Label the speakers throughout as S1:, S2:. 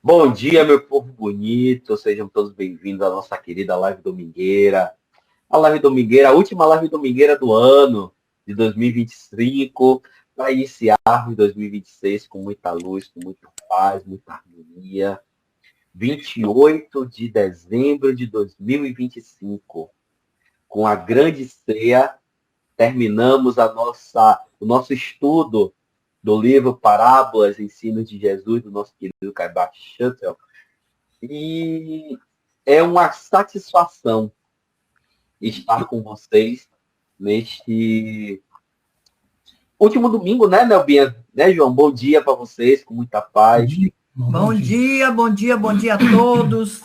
S1: Bom dia, meu povo bonito. Sejam todos bem-vindos à nossa querida live domingueira. A live domingueira, a última live domingueira do ano de 2025, para iniciarmos 2026 com muita luz, com muita paz, muita harmonia. 28 de dezembro de 2025, com a grande ceia, terminamos o nosso estudo do livro Parábolas, Ensinos de Jesus, do nosso querido Caibar Schutel. E é uma satisfação estar com vocês neste último domingo, né, Nelbinha? Né, João? Bom dia para vocês, com muita paz.
S2: Bom dia, bom dia, bom dia a todos.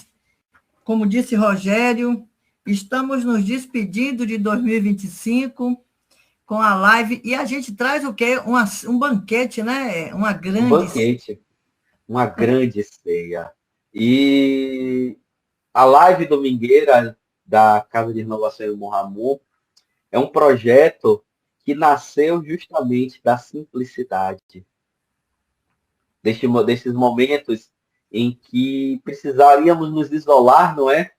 S2: Como disse Rogério, estamos nos despedindo de 2025 com a live. E a gente traz o quê? Um banquete, né?
S1: Um banquete, uma grande ceia. E a live domingueira da Casa de Renovação do Morramu é um projeto que nasceu justamente da simplicidade. Desses momentos em que precisaríamos nos isolar, não é?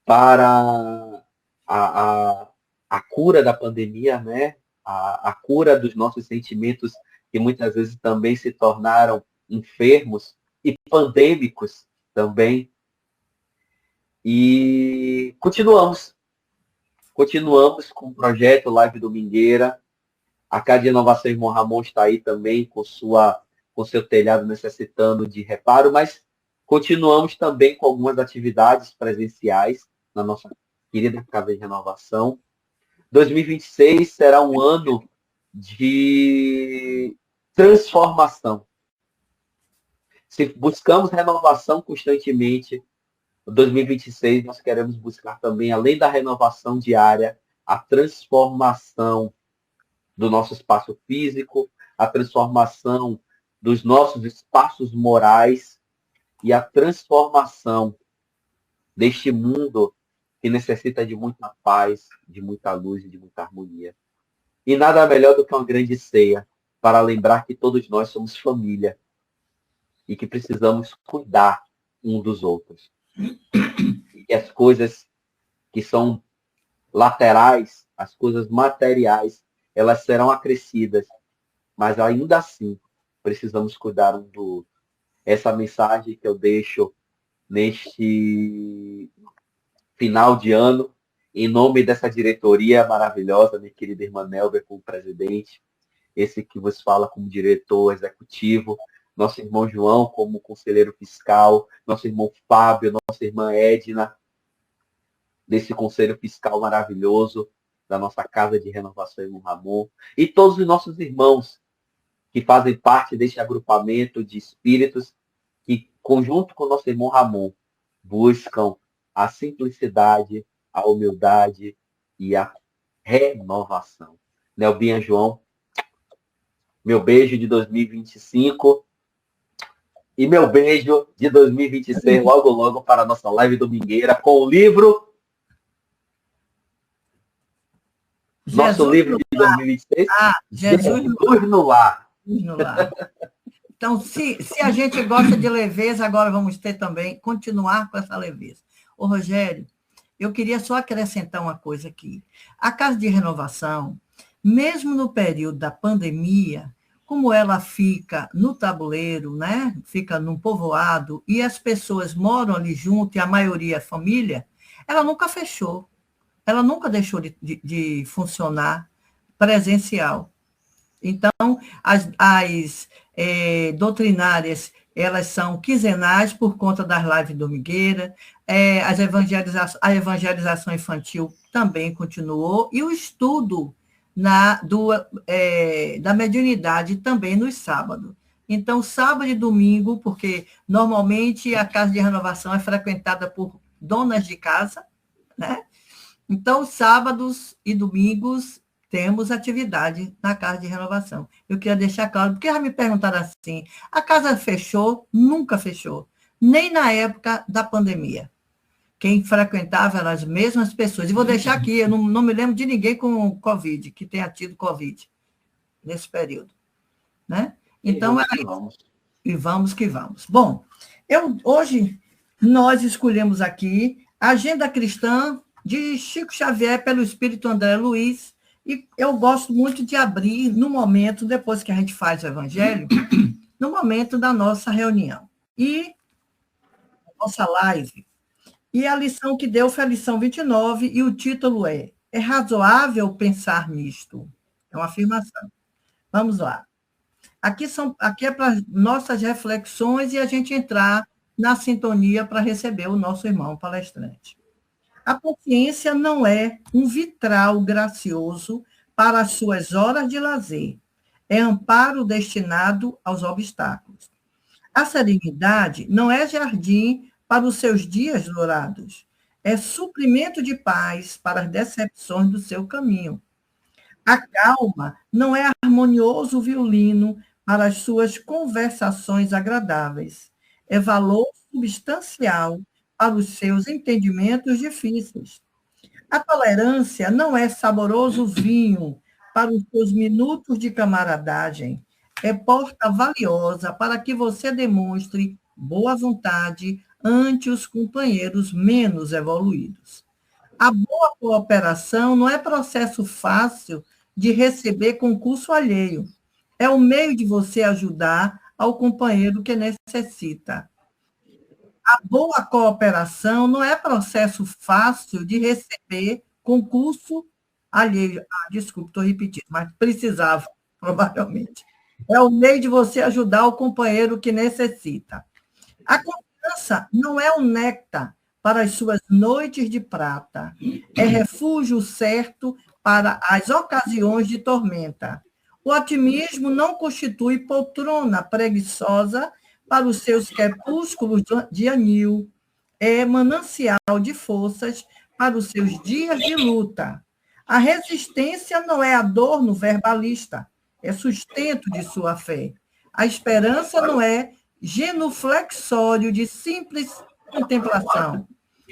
S1: Para a cura da pandemia, né? A cura dos nossos sentimentos, que muitas vezes também se tornaram enfermos e pandêmicos também. E continuamos com o projeto Live Domingueira. A Casa de Inovação Irmão Ramon está aí também com seu telhado necessitando de reparo, mas continuamos também com algumas atividades presenciais na nossa querida Casa de Renovação. 2026 será um ano de transformação. Se buscamos renovação constantemente, em 2026 nós queremos buscar também, além da renovação diária, a transformação do nosso espaço físico, a transformação dos nossos espaços morais e a transformação deste mundo que necessita de muita paz, de muita luz e de muita harmonia. E nada melhor do que uma grande ceia para lembrar que todos nós somos família e que precisamos cuidar um dos outros. E que as coisas que são laterais, as coisas materiais, elas serão acrescidas, mas ainda assim precisamos cuidar um do outro. Essa mensagem que eu deixo neste final de ano, em nome dessa diretoria maravilhosa, minha querida irmã Nelber como presidente, esse que vos fala como diretor executivo, nosso irmão João como conselheiro fiscal, nosso irmão Fábio, nossa irmã Edna, desse conselho fiscal maravilhoso da nossa Casa de Renovação Irmão Ramon, e todos os nossos irmãos que fazem parte deste agrupamento de espíritos que, conjunto com o nosso irmão Ramon, buscam a simplicidade, a humildade e a renovação. Nelbinha João, meu beijo de 2025 e meu beijo de 2026, logo, logo, para a nossa live domingueira com o livro... Nosso livro de 2026?
S2: Jesus
S1: no Lar.
S2: No Lar. Então, se a gente gosta de leveza, agora vamos ter também, continuar com essa leveza. Ô, Rogério, eu queria só acrescentar uma coisa aqui. A Casa de Renovação, mesmo no período da pandemia, como ela fica no tabuleiro, né? Fica num povoado, e as pessoas moram ali junto, e a maioria é família, ela nunca fechou. Ela nunca deixou de funcionar presencial. Então, as doutrinárias, elas são quinzenais por conta das lives domingueiras, a evangelização infantil também continuou, e o estudo da mediunidade também nos sábados. Então, sábado e domingo, porque normalmente a Casa de Renovação é frequentada por donas de casa, né? Então, sábados e domingos temos atividade na Casa de Renovação. Eu queria deixar claro, porque já me perguntaram assim, a casa fechou? Nunca fechou, nem na época da pandemia. Quem frequentava eram as mesmas pessoas. E vou deixar aqui, eu não me lembro de ninguém com Covid, que tenha tido Covid nesse período. Né? Então,
S1: e vamos que vamos.
S2: E vamos que vamos. Bom, Hoje, nós escolhemos aqui a Agenda Cristã de Chico Xavier pelo Espírito André Luiz, e eu gosto muito de abrir no momento, depois que a gente faz o Evangelho, no momento da nossa reunião. E nossa live. E a lição que deu foi a lição 29, e o título é razoável pensar nisto? É uma afirmação. Vamos lá. Aqui é para nossas reflexões e a gente entrar na sintonia para receber o nosso irmão palestrante. A paciência não é um vitral gracioso para as suas horas de lazer. É amparo destinado aos obstáculos. A serenidade não é jardim para os seus dias dourados. É suprimento de paz para as decepções do seu caminho. A calma não é harmonioso violino para as suas conversações agradáveis. É valor substancial para os seus entendimentos difíceis. A tolerância não é saboroso vinho para os seus minutos de camaradagem. É porta valiosa para que você demonstre boa vontade ante os companheiros menos evoluídos. A boa cooperação não é processo fácil de receber concurso alheio. É o meio de você ajudar ao companheiro que necessita. A boa cooperação não é processo fácil de receber concurso alheio. Desculpe, estou repetindo, mas precisava, provavelmente. É o meio de você ajudar o companheiro que necessita. A confiança não é um néctar para as suas noites de prata. É refúgio certo para as ocasiões de tormenta. O otimismo não constitui poltrona preguiçosa para os seus crepúsculos de anil. É manancial de forças para os seus dias de luta. A resistência não é adorno verbalista, é sustento de sua fé. A esperança não é genuflexório de simples contemplação.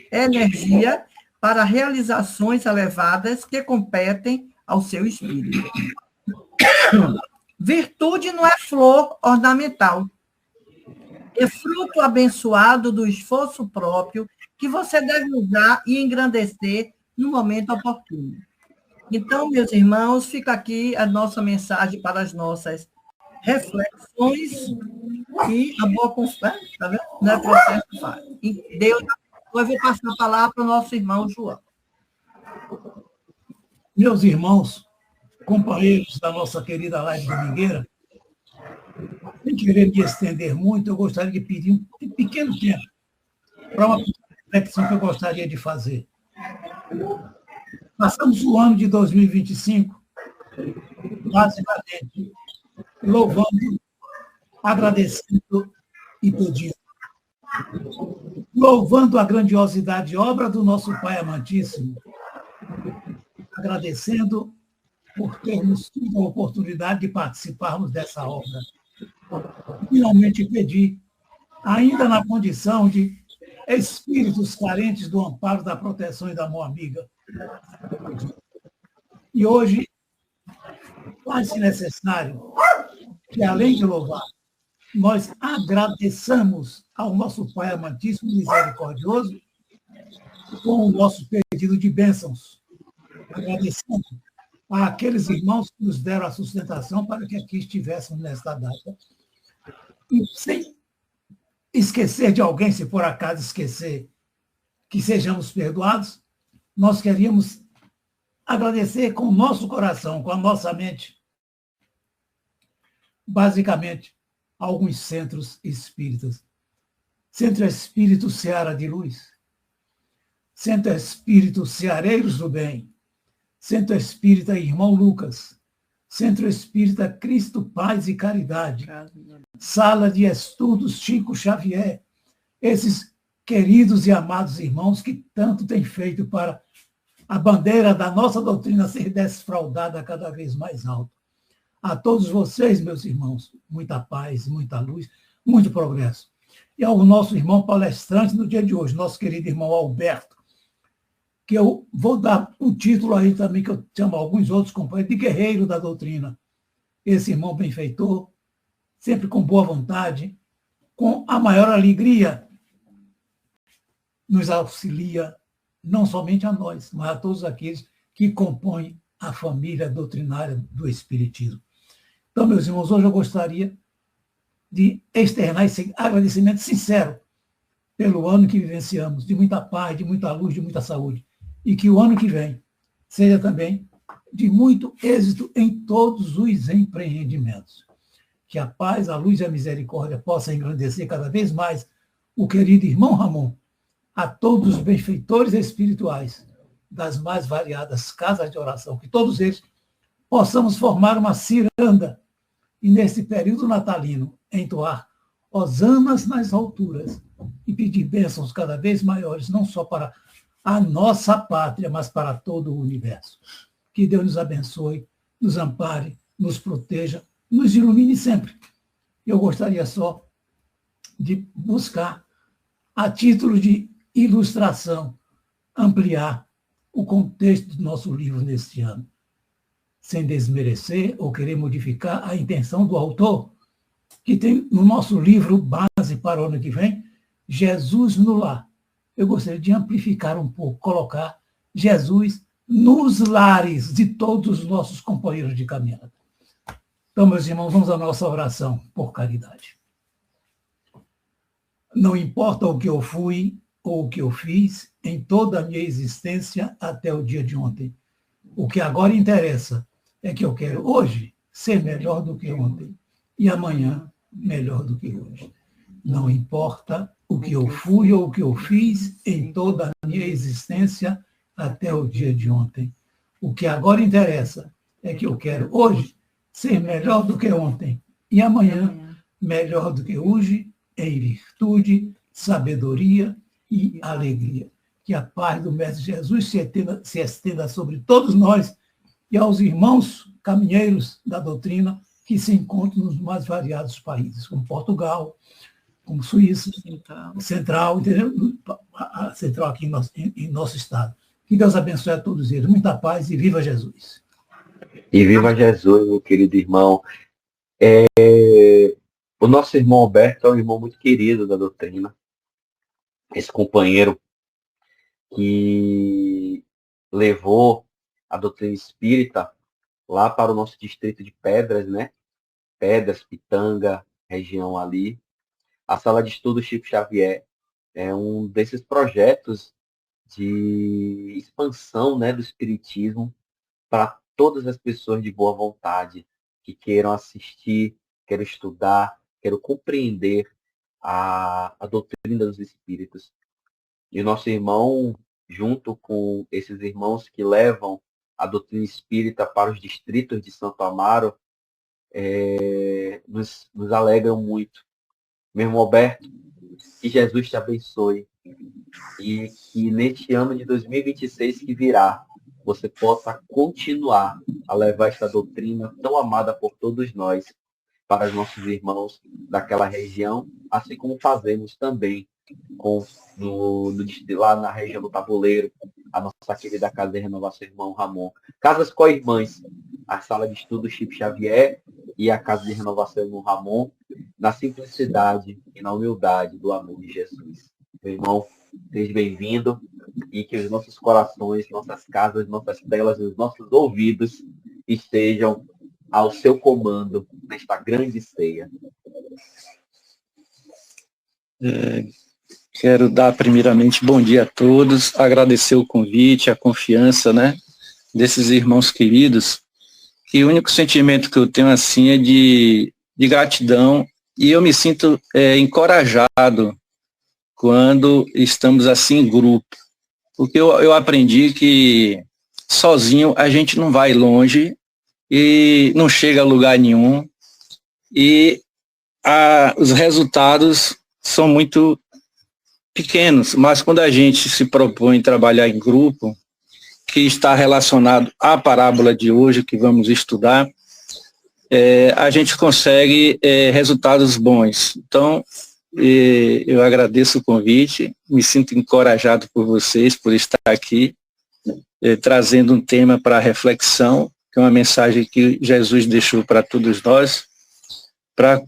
S2: É energia para realizações elevadas que competem ao seu espírito. Virtude não é flor ornamental. É fruto abençoado do esforço próprio que você deve usar e engrandecer no momento oportuno. Então, meus irmãos, fica aqui a nossa mensagem para as nossas reflexões e a boa confiança, tá vendo? Não é processo fácil. E Deus, eu vou passar a palavra para o nosso irmão João.
S3: Meus irmãos, companheiros da nossa querida live domingueira, sem querer me estender muito, eu gostaria de pedir um pequeno tempo para uma reflexão que eu gostaria de fazer. Passamos o ano de 2025, basicamente, louvando, agradecendo e pedindo. Louvando a grandiosidade e obra do nosso Pai amantíssimo, agradecendo por termos tido a oportunidade de participarmos dessa obra. Finalmente pedir, ainda na condição de espíritos carentes do amparo, da proteção e da mão amiga. E hoje, faz-se necessário que, além de louvar, nós agradeçamos ao nosso Pai amantíssimo e misericordioso com o nosso pedido de bênçãos. Agradecendo àqueles irmãos que nos deram a sustentação para que aqui estivéssemos nesta data. E sem esquecer de alguém, se por acaso esquecer, que sejamos perdoados, nós queríamos agradecer com o nosso coração, com a nossa mente, basicamente, alguns centros espíritas. Centro Espírito Seara de Luz, Centro Espírito Ceareiros do Bem, Centro Espírita Irmão Lucas, Centro Espírita Cristo, Paz e Caridade, Sala de Estudos Chico Xavier, esses queridos e amados irmãos que tanto têm feito para a bandeira da nossa doutrina ser desfraldada cada vez mais alto. A todos vocês, meus irmãos, muita paz, muita luz, muito progresso. E ao nosso irmão palestrante no dia de hoje, nosso querido irmão Alberto, que eu vou dar um título aí também, que eu chamo alguns outros companheiros, de guerreiro da doutrina. Esse irmão benfeitor, sempre com boa vontade, com a maior alegria, nos auxilia não somente a nós, mas a todos aqueles que compõem a família doutrinária do Espiritismo. Então, meus irmãos, hoje eu gostaria de externar esse agradecimento sincero pelo ano que vivenciamos, de muita paz, de muita luz, de muita saúde, e que o ano que vem seja também de muito êxito em todos os empreendimentos. Que a paz, a luz e a misericórdia possam engrandecer cada vez mais o querido irmão Ramon, a todos os benfeitores espirituais das mais variadas casas de oração, que todos eles possamos formar uma ciranda e, nesse período natalino, entoar hosanas nas alturas e pedir bênçãos cada vez maiores, não só para a nossa pátria, mas para todo o universo. Que Deus nos abençoe, nos ampare, nos proteja, nos ilumine sempre. Eu gostaria só de buscar, a título de ilustração, ampliar o contexto do nosso livro neste ano, sem desmerecer ou querer modificar a intenção do autor, que tem no nosso livro base para o ano que vem, Jesus no Lar. Eu gostaria de amplificar um pouco, colocar Jesus nos lares de todos os nossos companheiros de caminhada. Então, meus irmãos, vamos à nossa oração por caridade. Não importa o que eu fui ou o que eu fiz em toda a minha existência até o dia de ontem. O que agora interessa é que eu quero hoje ser melhor do que ontem e amanhã melhor do que hoje. Não importa o que eu fui ou o que eu fiz em toda a minha existência até o dia de ontem. O que agora interessa é que eu quero hoje ser melhor do que ontem e amanhã melhor do que hoje, em virtude, sabedoria e alegria. Que a paz do Mestre Jesus se estenda sobre todos nós e aos irmãos caminheiros da doutrina que se encontram nos mais variados países, como Portugal, como Suíça, Central, entendeu? A Central aqui em nosso estado. Que Deus abençoe a todos eles. Muita paz e viva Jesus.
S1: E viva Jesus, meu querido irmão. O nosso irmão Alberto é um irmão muito querido da doutrina. Esse companheiro que levou a doutrina espírita lá para o nosso distrito de Pedras, né? Pedras, Pitanga, região ali. A Sala de Estudo Chico Xavier é um desses projetos de expansão, né, do espiritismo para todas as pessoas de boa vontade que queiram assistir, queiram estudar, queiram compreender a doutrina dos espíritos. E o nosso irmão, junto com esses irmãos que levam a doutrina espírita para os distritos de Santo Amaro, nos alegram muito. Meu irmão Alberto, que Jesus te abençoe e que neste ano de 2026 que virá, você possa continuar a levar esta doutrina tão amada por todos nós para os nossos irmãos daquela região, assim como fazemos também lá na região do Tabuleiro, a nossa querida Casa de Renovação Irmão Ramon. Casas co-irmãs, a Sala de Estudo Chico Xavier e a Casa de Renovação Irmão Ramon, na simplicidade e na humildade do amor de Jesus. Meu irmão, seja bem-vindo e que os nossos corações, nossas casas, nossas telas, os nossos ouvidos estejam ao seu comando nesta grande ceia.
S4: Quero dar primeiramente bom dia a todos, agradecer o convite, a confiança, né, desses irmãos queridos, que o único sentimento que eu tenho assim é de gratidão, e eu me sinto encorajado quando estamos assim em grupo, porque eu aprendi que sozinho a gente não vai longe e não chega a lugar nenhum, e os resultados são muito pequenos, mas quando a gente se propõe trabalhar em grupo, que está relacionado à parábola de hoje, que vamos estudar, a gente consegue resultados bons. Então, eu agradeço o convite, me sinto encorajado por vocês, por estar aqui, trazendo um tema para reflexão, que é uma mensagem que Jesus deixou para todos nós, para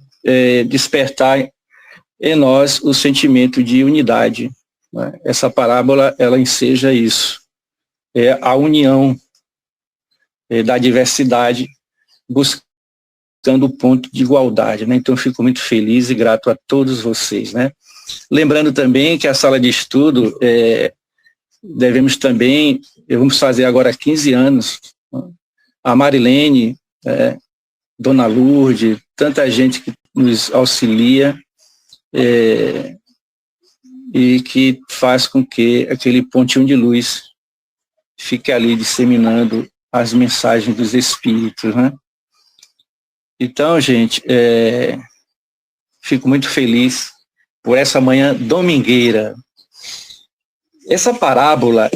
S4: despertar em nós o sentimento de unidade. Né? Essa parábola, ela enseja isso, é a união da diversidade, buscando o ponto de igualdade. Né? Então, eu fico muito feliz e grato a todos vocês. Né? Lembrando também que a sala de estudo, devemos também, vamos fazer agora 15 anos, né? A Marilene, Dona Lourdes, tanta gente que nos auxilia e que faz com que aquele pontinho de luz fique ali disseminando as mensagens dos Espíritos, né? Então, gente, fico muito feliz por essa manhã domingueira. Essa parábola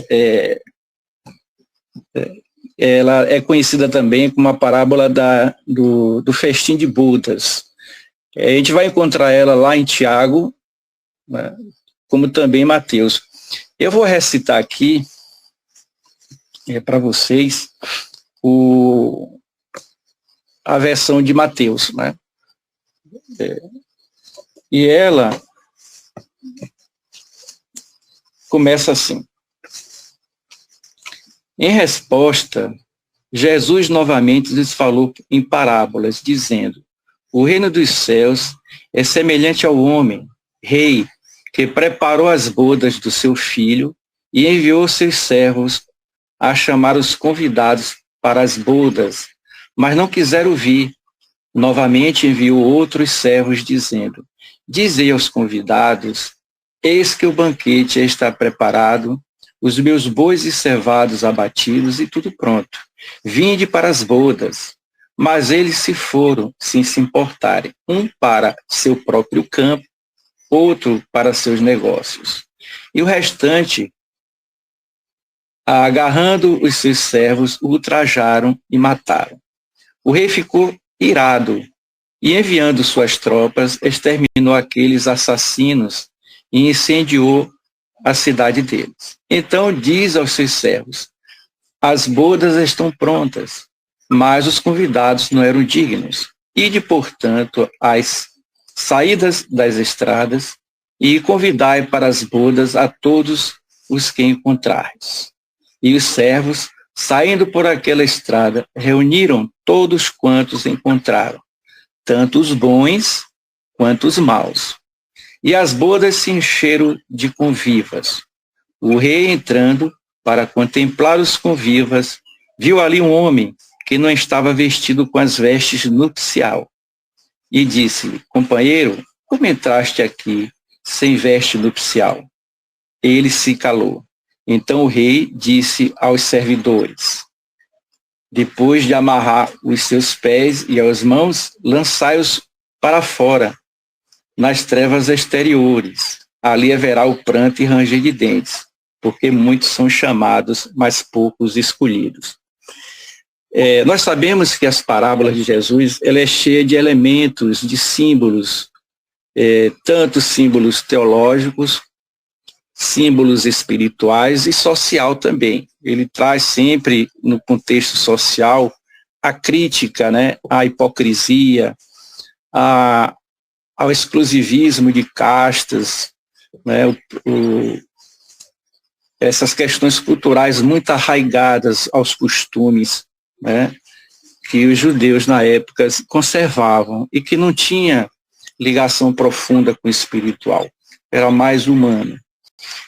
S4: ela é conhecida também como a parábola do festim de bodas. A gente vai encontrar ela lá em Tiago, né, como também em Mateus. Eu vou recitar aqui para vocês a versão de Mateus. Né? E ela começa assim. Em resposta, Jesus novamente lhes falou em parábolas, dizendo: o reino dos céus é semelhante ao homem, rei, que preparou as bodas do seu filho e enviou seus servos a chamar os convidados para as bodas, mas não quiseram vir. Novamente enviou outros servos, dizendo: dizei aos convidados, eis que o banquete está preparado, os meus bois e cevados abatidos e tudo pronto. Vinde para as bodas. Mas eles se foram, sem se importarem, um para seu próprio campo, outro para seus negócios. E o restante, agarrando os seus servos, o ultrajaram e mataram. O rei ficou irado e, enviando suas tropas, exterminou aqueles assassinos e incendiou a cidade deles. Então diz aos seus servos: as bodas estão prontas, mas os convidados não eram dignos. Ide, portanto, às saídas das estradas e convidai para as bodas a todos os que encontrares. E os servos, saindo por aquela estrada, reuniram todos quantos encontraram, tanto os bons quanto os maus. E as bodas se encheram de convivas. O rei, entrando para contemplar os convivas, viu ali um homem que não estava vestido com as vestes nupcial. E disse-lhe: companheiro, como entraste aqui sem veste nupcial? Ele se calou. Então o rei disse aos servidores: depois de amarrar os seus pés e as mãos, lançai-os para fora, nas trevas exteriores. Ali haverá o pranto e ranger de dentes, porque muitos são chamados, mas poucos escolhidos. Nós sabemos que as parábolas de Jesus, ela é cheia de elementos, de símbolos, tanto símbolos teológicos, símbolos espirituais e social também. Ele traz sempre, no contexto social, a crítica, né, à hipocrisia, ao exclusivismo de castas, né, essas questões culturais muito arraigadas aos costumes, né, que os judeus na época conservavam e que não tinha ligação profunda com o espiritual, era mais humano.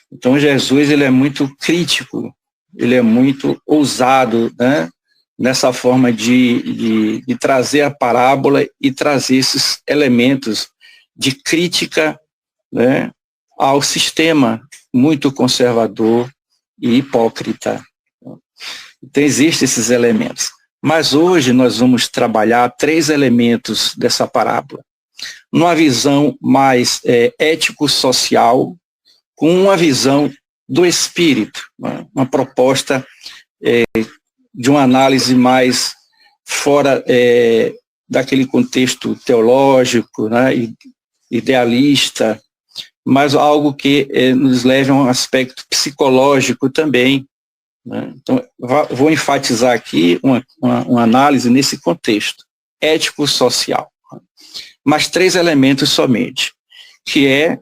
S4: Então Jesus, ele é muito crítico, ele é muito ousado, né, nessa forma de trazer a parábola e trazer esses elementos de crítica, né, ao sistema muito conservador e hipócrita. Então existem esses elementos. Mas hoje nós vamos trabalhar 3 elementos dessa parábola. Numa visão mais ético-social, com uma visão do espírito, né? Uma proposta de uma análise mais fora daquele contexto teológico, né? Idealista, mas algo que nos leve a um aspecto psicológico também, né? Então, vou enfatizar aqui uma análise nesse contexto ético-social, mas 3 elementos somente. que é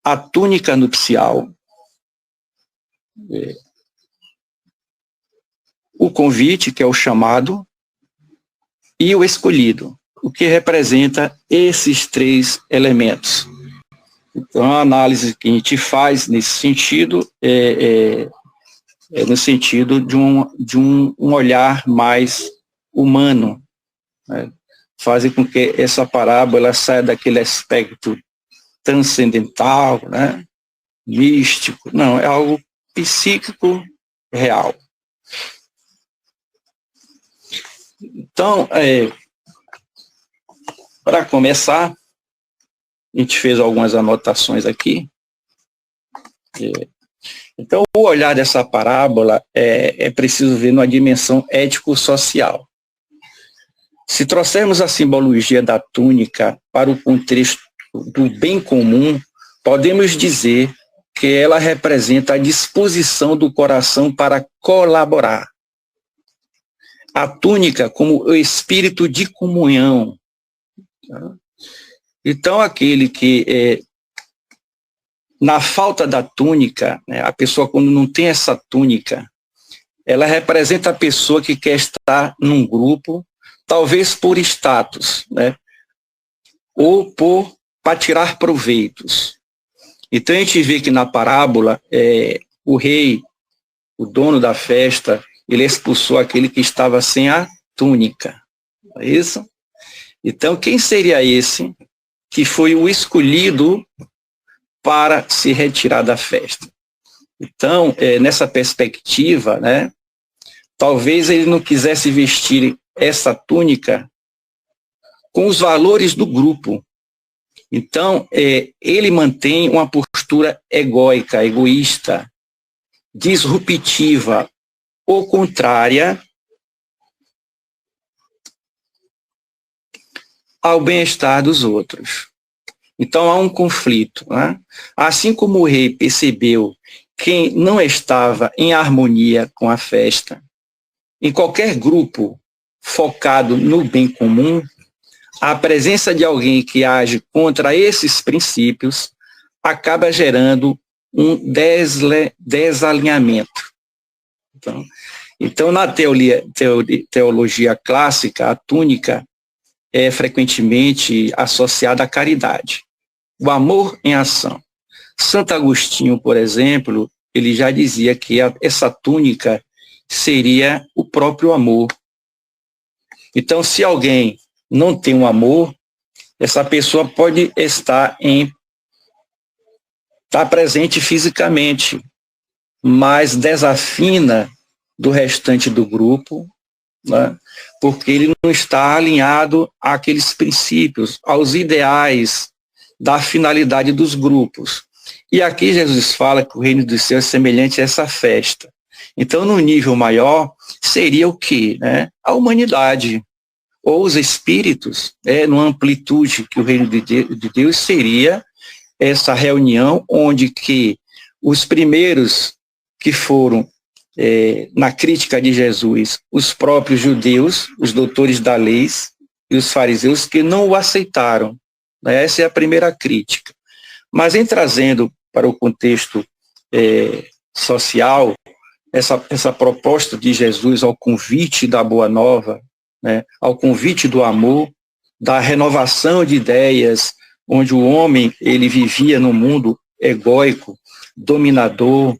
S4: a túnica nupcial, o convite, que é o chamado, e o escolhido, o que representa esses três elementos. Então, a análise que a gente faz nesse sentido é no sentido de um olhar mais humano, né? Fazer com que essa parábola saia daquele aspecto transcendental, né? Místico. Não, é algo psíquico real. Então, para começar, a gente fez algumas anotações aqui. Então, o olhar dessa parábola é preciso ver numa dimensão ético-social. Se trouxermos a simbologia da túnica para o contexto do bem comum, podemos dizer que ela representa a disposição do coração para colaborar. A túnica como o espírito de comunhão. Então, aquele que, na falta da túnica, né, a pessoa quando não tem essa túnica, ela representa a pessoa que quer estar num grupo, talvez por status, né, ou para tirar proveitos. Então, a gente vê que na parábola, o rei, o dono da festa, ele expulsou aquele que estava sem a túnica. Não é isso? Então, quem seria esse que foi o escolhido para se retirar da festa? Então, nessa perspectiva, né, talvez ele não quisesse vestir essa túnica com os valores do grupo. Então, ele mantém uma postura egóica, egoísta, disruptiva, ou contrária ao bem-estar dos outros. Então há um conflito, né? Assim como o rei percebeu que não estava em harmonia com a festa, em qualquer grupo focado no bem comum, a presença de alguém que age contra esses princípios acaba gerando um desalinhamento. Então, na teologia clássica, a túnica é frequentemente associada à caridade, o amor em ação. Santo Agostinho, por exemplo, ele já dizia que essa túnica seria o próprio amor. Então, se alguém não tem um amor, essa pessoa pode estar presente fisicamente, mas desafina do restante do grupo, né? Porque ele não está alinhado àqueles princípios, aos ideais da finalidade dos grupos. E aqui Jesus fala que o reino dos céus é semelhante a essa festa. Então, no nível maior, seria o quê? Né? A humanidade, ou os espíritos, numa amplitude que o reino de Deus seria essa reunião onde que os primeiros que foram na crítica de Jesus, os próprios judeus, os doutores da lei e os fariseus que não o aceitaram. Né? Essa é a primeira crítica. Mas em trazendo para o contexto social, essa proposta de Jesus ao convite da Boa Nova, né? Ao convite do amor, da renovação de ideias, onde o homem ele vivia num mundo egóico, dominador,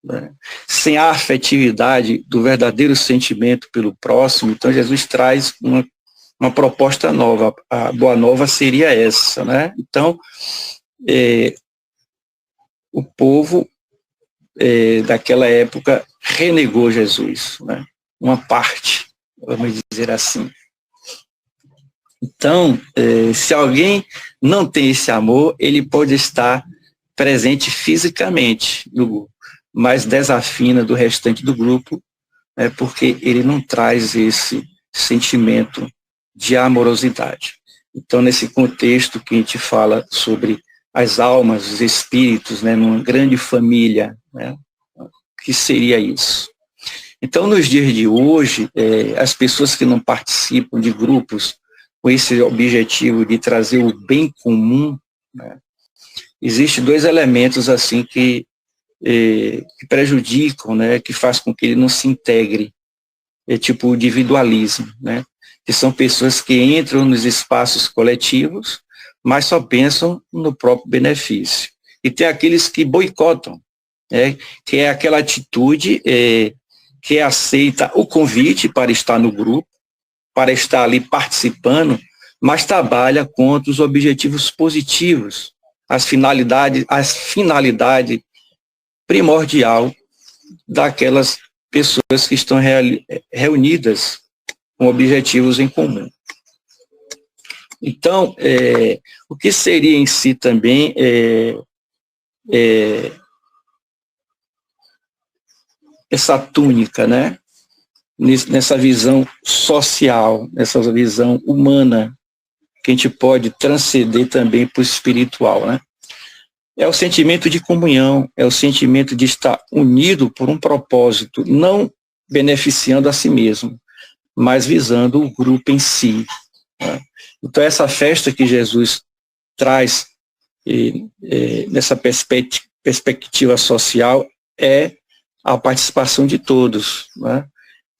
S4: né? Sem a afetividade do verdadeiro sentimento pelo próximo. Então Jesus traz uma proposta nova. A Boa Nova seria essa, né? Então, o povo daquela época renegou Jesus, né? Uma parte, vamos dizer assim. Então, se alguém não tem esse amor, ele pode estar presente fisicamente no grupo, mas desafina do restante do grupo, né, porque ele não traz esse sentimento de amorosidade. Então, nesse contexto que a gente fala sobre as almas, os espíritos, né, numa grande família, né, que seria isso? Então, nos dias de hoje, as pessoas que não participam de grupos com esse objetivo de trazer o bem comum, né, existem dois elementos assim que prejudicam, né, que faz com que ele não se integre, tipo o individualismo, né, que são pessoas que entram nos espaços coletivos, mas só pensam no próprio benefício. E tem aqueles que boicotam, né, que é aquela atitude que aceita o convite para estar no grupo, para estar ali participando, mas trabalha contra os objetivos positivos, a finalidade primordial daquelas pessoas que estão reunidas com objetivos em comum. Então, o que seria em si também essa túnica, né? Nessa visão social, nessa visão humana, que a gente pode transcender também para o espiritual, né? É o sentimento de comunhão, é o sentimento de estar unido por um propósito, não beneficiando a si mesmo, mas visando o grupo em si, né? Então, essa festa que Jesus traz nessa perspectiva social é a participação de todos, né?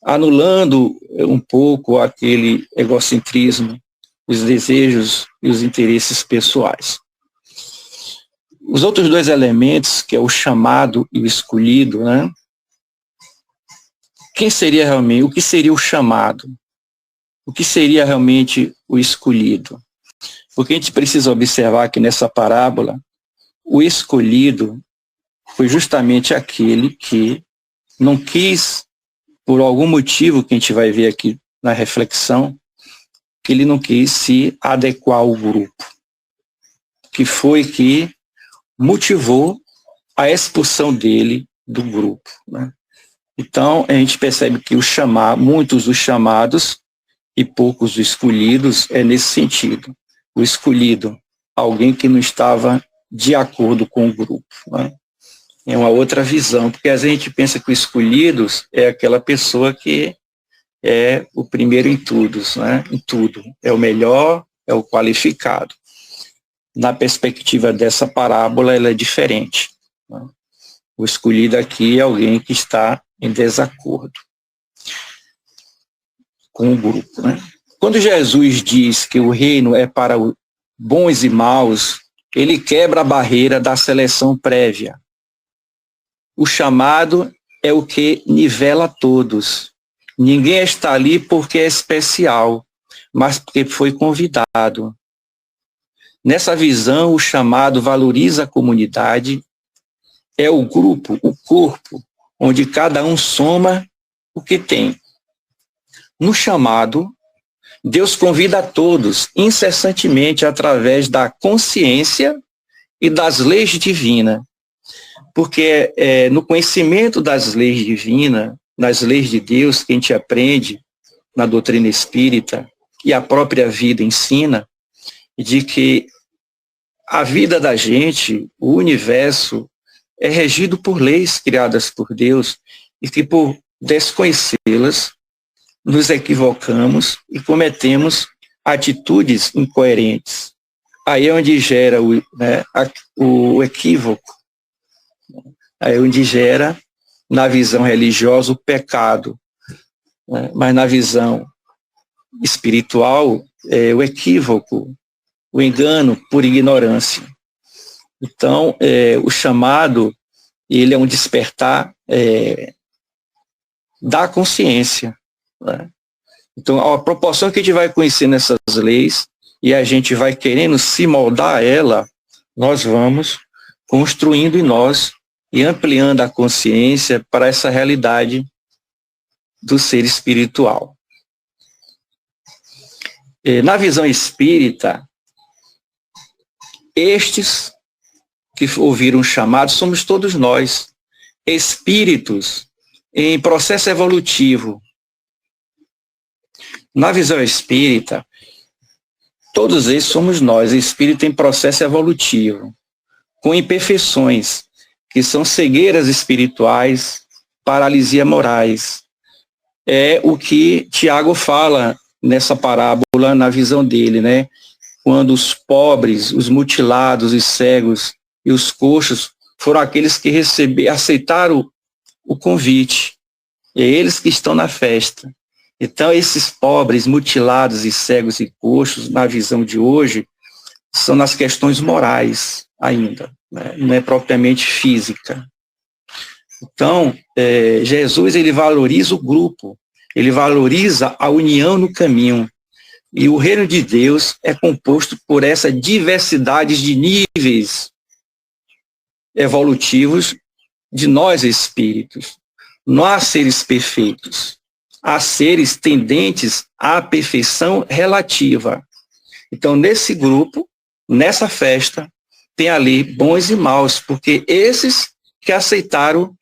S4: Anulando um pouco aquele egocentrismo, os desejos e os interesses pessoais. Os outros dois elementos, que é o chamado e o escolhido, né? Quem seria realmente, o que seria o chamado? O que seria realmente o escolhido? Porque a gente precisa observar que nessa parábola, o escolhido foi justamente aquele que não quis, por algum motivo que a gente vai ver aqui na reflexão, que ele não quis se adequar ao grupo, que foi que motivou a expulsão dele do grupo, né? Então, a gente percebe que muitos dos chamados e poucos dos escolhidos é nesse sentido. O escolhido, alguém que não estava de acordo com o grupo, né? É uma outra visão, porque às vezes a gente pensa que o escolhidos é aquela pessoa que é o primeiro em tudo, né? Em tudo. É o melhor, é o qualificado. Na perspectiva dessa parábola, ela é diferente, né? O escolhido aqui é alguém que está em desacordo com o grupo, né? Quando Jesus diz que o reino é para os bons e maus, ele quebra a barreira da seleção prévia. O chamado é o que nivela todos. Ninguém está ali porque é especial, mas porque foi convidado. Nessa visão, o chamado valoriza a comunidade, é o grupo, o corpo, onde cada um soma o que tem. No chamado, Deus convida a todos, incessantemente, através da consciência e das leis divinas. Porque no conhecimento das leis divinas, nas leis de Deus que a gente aprende na doutrina espírita e a própria vida ensina, de que a vida da gente, o universo, é regido por leis criadas por Deus e que por desconhecê-las nos equivocamos e cometemos atitudes incoerentes. Aí é onde gera o equívoco. Aí é onde gera, na visão religiosa, o pecado, né? Mas na visão espiritual, o equívoco, o engano por ignorância. Então, o chamado, ele é um despertar da consciência, né? Então, a proporção que a gente vai conhecer nessas leis e a gente vai querendo se moldar a ela, nós vamos construindo em nós e ampliando a consciência para essa realidade do ser espiritual. Na visão espírita, estes que ouviram o chamado somos todos nós, espíritos em processo evolutivo. Na visão espírita, todos eles somos nós, espírito em processo evolutivo, com imperfeições, que são cegueiras espirituais, paralisia morais. É o que Tiago fala nessa parábola, na visão dele, né? quando os pobres, os mutilados, os cegos e os coxos foram aqueles que aceitaram o convite. É eles que estão na festa. Então, esses pobres, mutilados e cegos e coxos, na visão de hoje, são nas questões morais ainda, né? Não é propriamente física. Então, Jesus, ele valoriza o grupo, ele valoriza a união no caminho. E o reino de Deus é composto por essa diversidade de níveis evolutivos de nós espíritos. Não há seres perfeitos, há seres tendentes à perfeição relativa. Então, nesse grupo, nessa festa, tem ali bons e maus, porque esses que aceitaram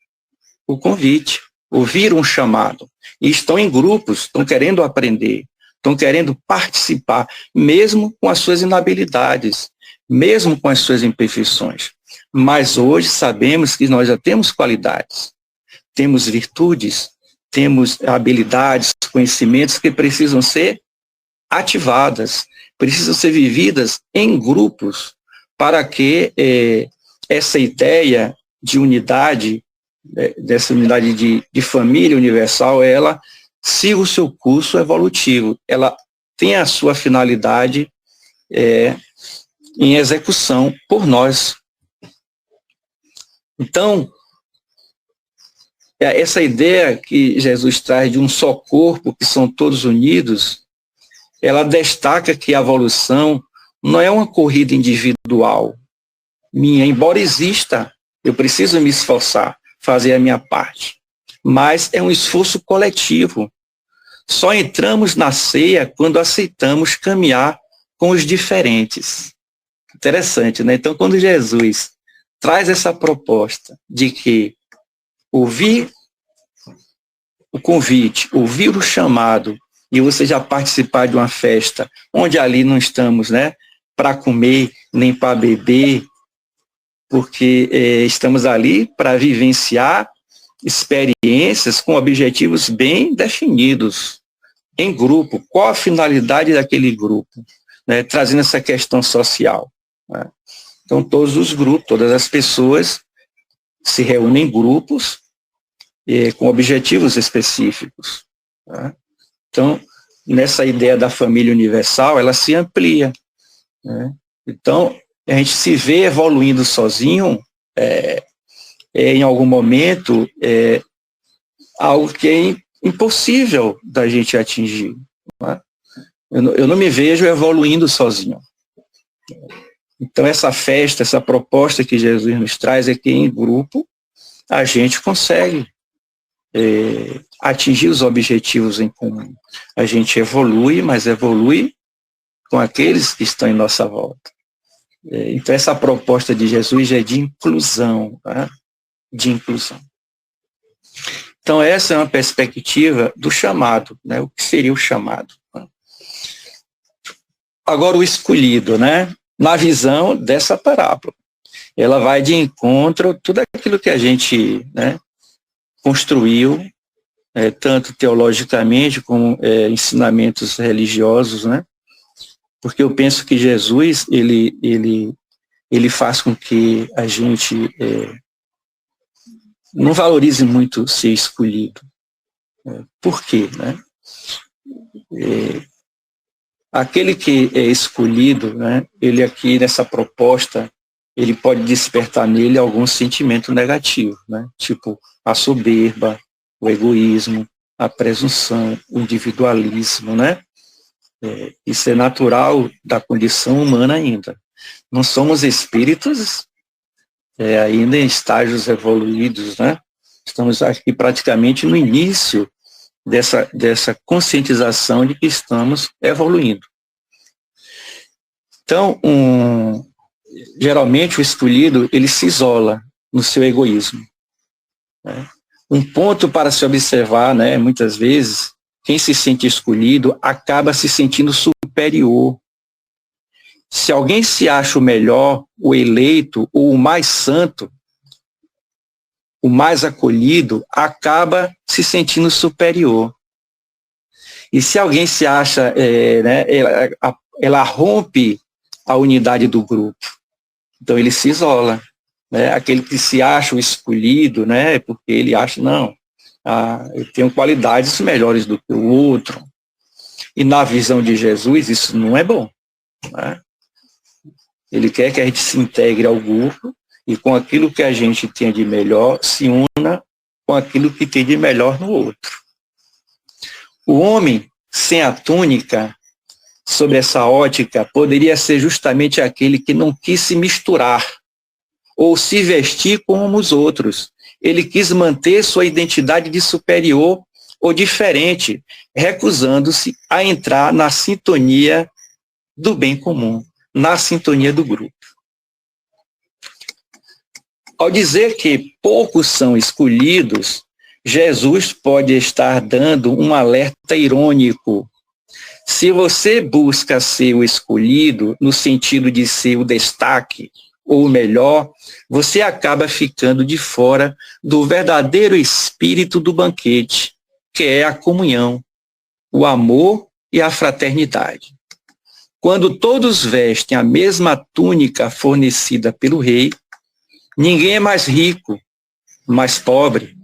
S4: o convite, ouviram o chamado, e estão em grupos, estão querendo aprender, estão querendo participar, mesmo com as suas inabilidades, mesmo com as suas imperfeições. Mas hoje sabemos que nós já temos qualidades, temos virtudes, temos habilidades, conhecimentos que precisam ser ativadas, precisam ser vividas em grupos, para que essa ideia de unidade, dessa unidade de família universal, ela siga o seu curso evolutivo, ela tem a sua finalidade em execução por nós. Então, essa ideia que Jesus traz de um só corpo, que são todos unidos, ela destaca que a evolução não é uma corrida individual minha, embora exista, eu preciso me esforçar, fazer a minha parte, mas é um esforço coletivo. Só entramos na ceia quando aceitamos caminhar com os diferentes. Interessante, né? Então, quando Jesus traz essa proposta de que ouvir o convite, ouvir o chamado, e você já participar de uma festa, onde ali não estamos, né, para comer, nem para beber, porque estamos ali para vivenciar experiências com objetivos bem definidos, em grupo. Qual a finalidade daquele grupo? Né, trazendo essa questão social. Né? Então, todos os grupos, todas as pessoas se reúnem em grupos com objetivos específicos. Tá? Então, nessa ideia da família universal, ela se amplia. Né? Então, a gente se vê evoluindo sozinho, em algum momento, algo que é impossível da gente atingir. Né? Eu não me vejo evoluindo sozinho. Então, essa festa, essa proposta que Jesus nos traz é que em grupo a gente consegue atingir os objetivos em comum. A gente evolui, mas evolui com aqueles que estão em nossa volta. Então, essa proposta de Jesus é de inclusão, tá? De inclusão. Então, essa é uma perspectiva do chamado, né? O que seria o chamado. Tá? Agora, o escolhido, né? Na visão dessa parábola. Ela vai de encontro a tudo aquilo que a gente, né, construiu, tanto teologicamente como ensinamentos religiosos, né? Porque eu penso que Jesus, ele faz com que a gente não valorize muito ser escolhido. Por quê, né? Aquele que é escolhido, né, ele aqui nessa proposta, ele pode despertar nele algum sentimento negativo, né? Tipo a soberba, o egoísmo, a presunção, o individualismo, né? Isso é natural da condição humana ainda. Não somos espíritos ainda em estágios evoluídos, né? Estamos aqui praticamente no início dessa conscientização de que estamos evoluindo. Então, geralmente o escolhido, ele se isola no seu egoísmo. Né? Um ponto para se observar, né, muitas vezes, quem se sente escolhido acaba se sentindo superior. Se alguém se acha o melhor, o eleito, ou o mais santo, o mais acolhido, acaba se sentindo superior. E se alguém se acha, né, ela rompe a unidade do grupo. Então ele se isola, né? Aquele que se acha o escolhido, né? Porque ele acha, não, eu tenho qualidades melhores do que o outro. E na visão de Jesus isso não é bom, né? Ele quer que a gente se integre ao grupo e com aquilo que a gente tem de melhor se una com aquilo que tem de melhor no outro. O homem sem a túnica, sob essa ótica, poderia ser justamente aquele que não quis se misturar ou se vestir como os outros. Ele quis manter sua identidade de superior ou diferente, recusando-se a entrar na sintonia do bem comum, na sintonia do grupo. Ao dizer que poucos são escolhidos, Jesus pode estar dando um alerta irônico. Se você busca ser o escolhido, no sentido de ser o destaque ou o melhor, você acaba ficando de fora do verdadeiro espírito do banquete, que é a comunhão, o amor e a fraternidade. Quando todos vestem a mesma túnica fornecida pelo rei, ninguém é mais rico, mais pobre,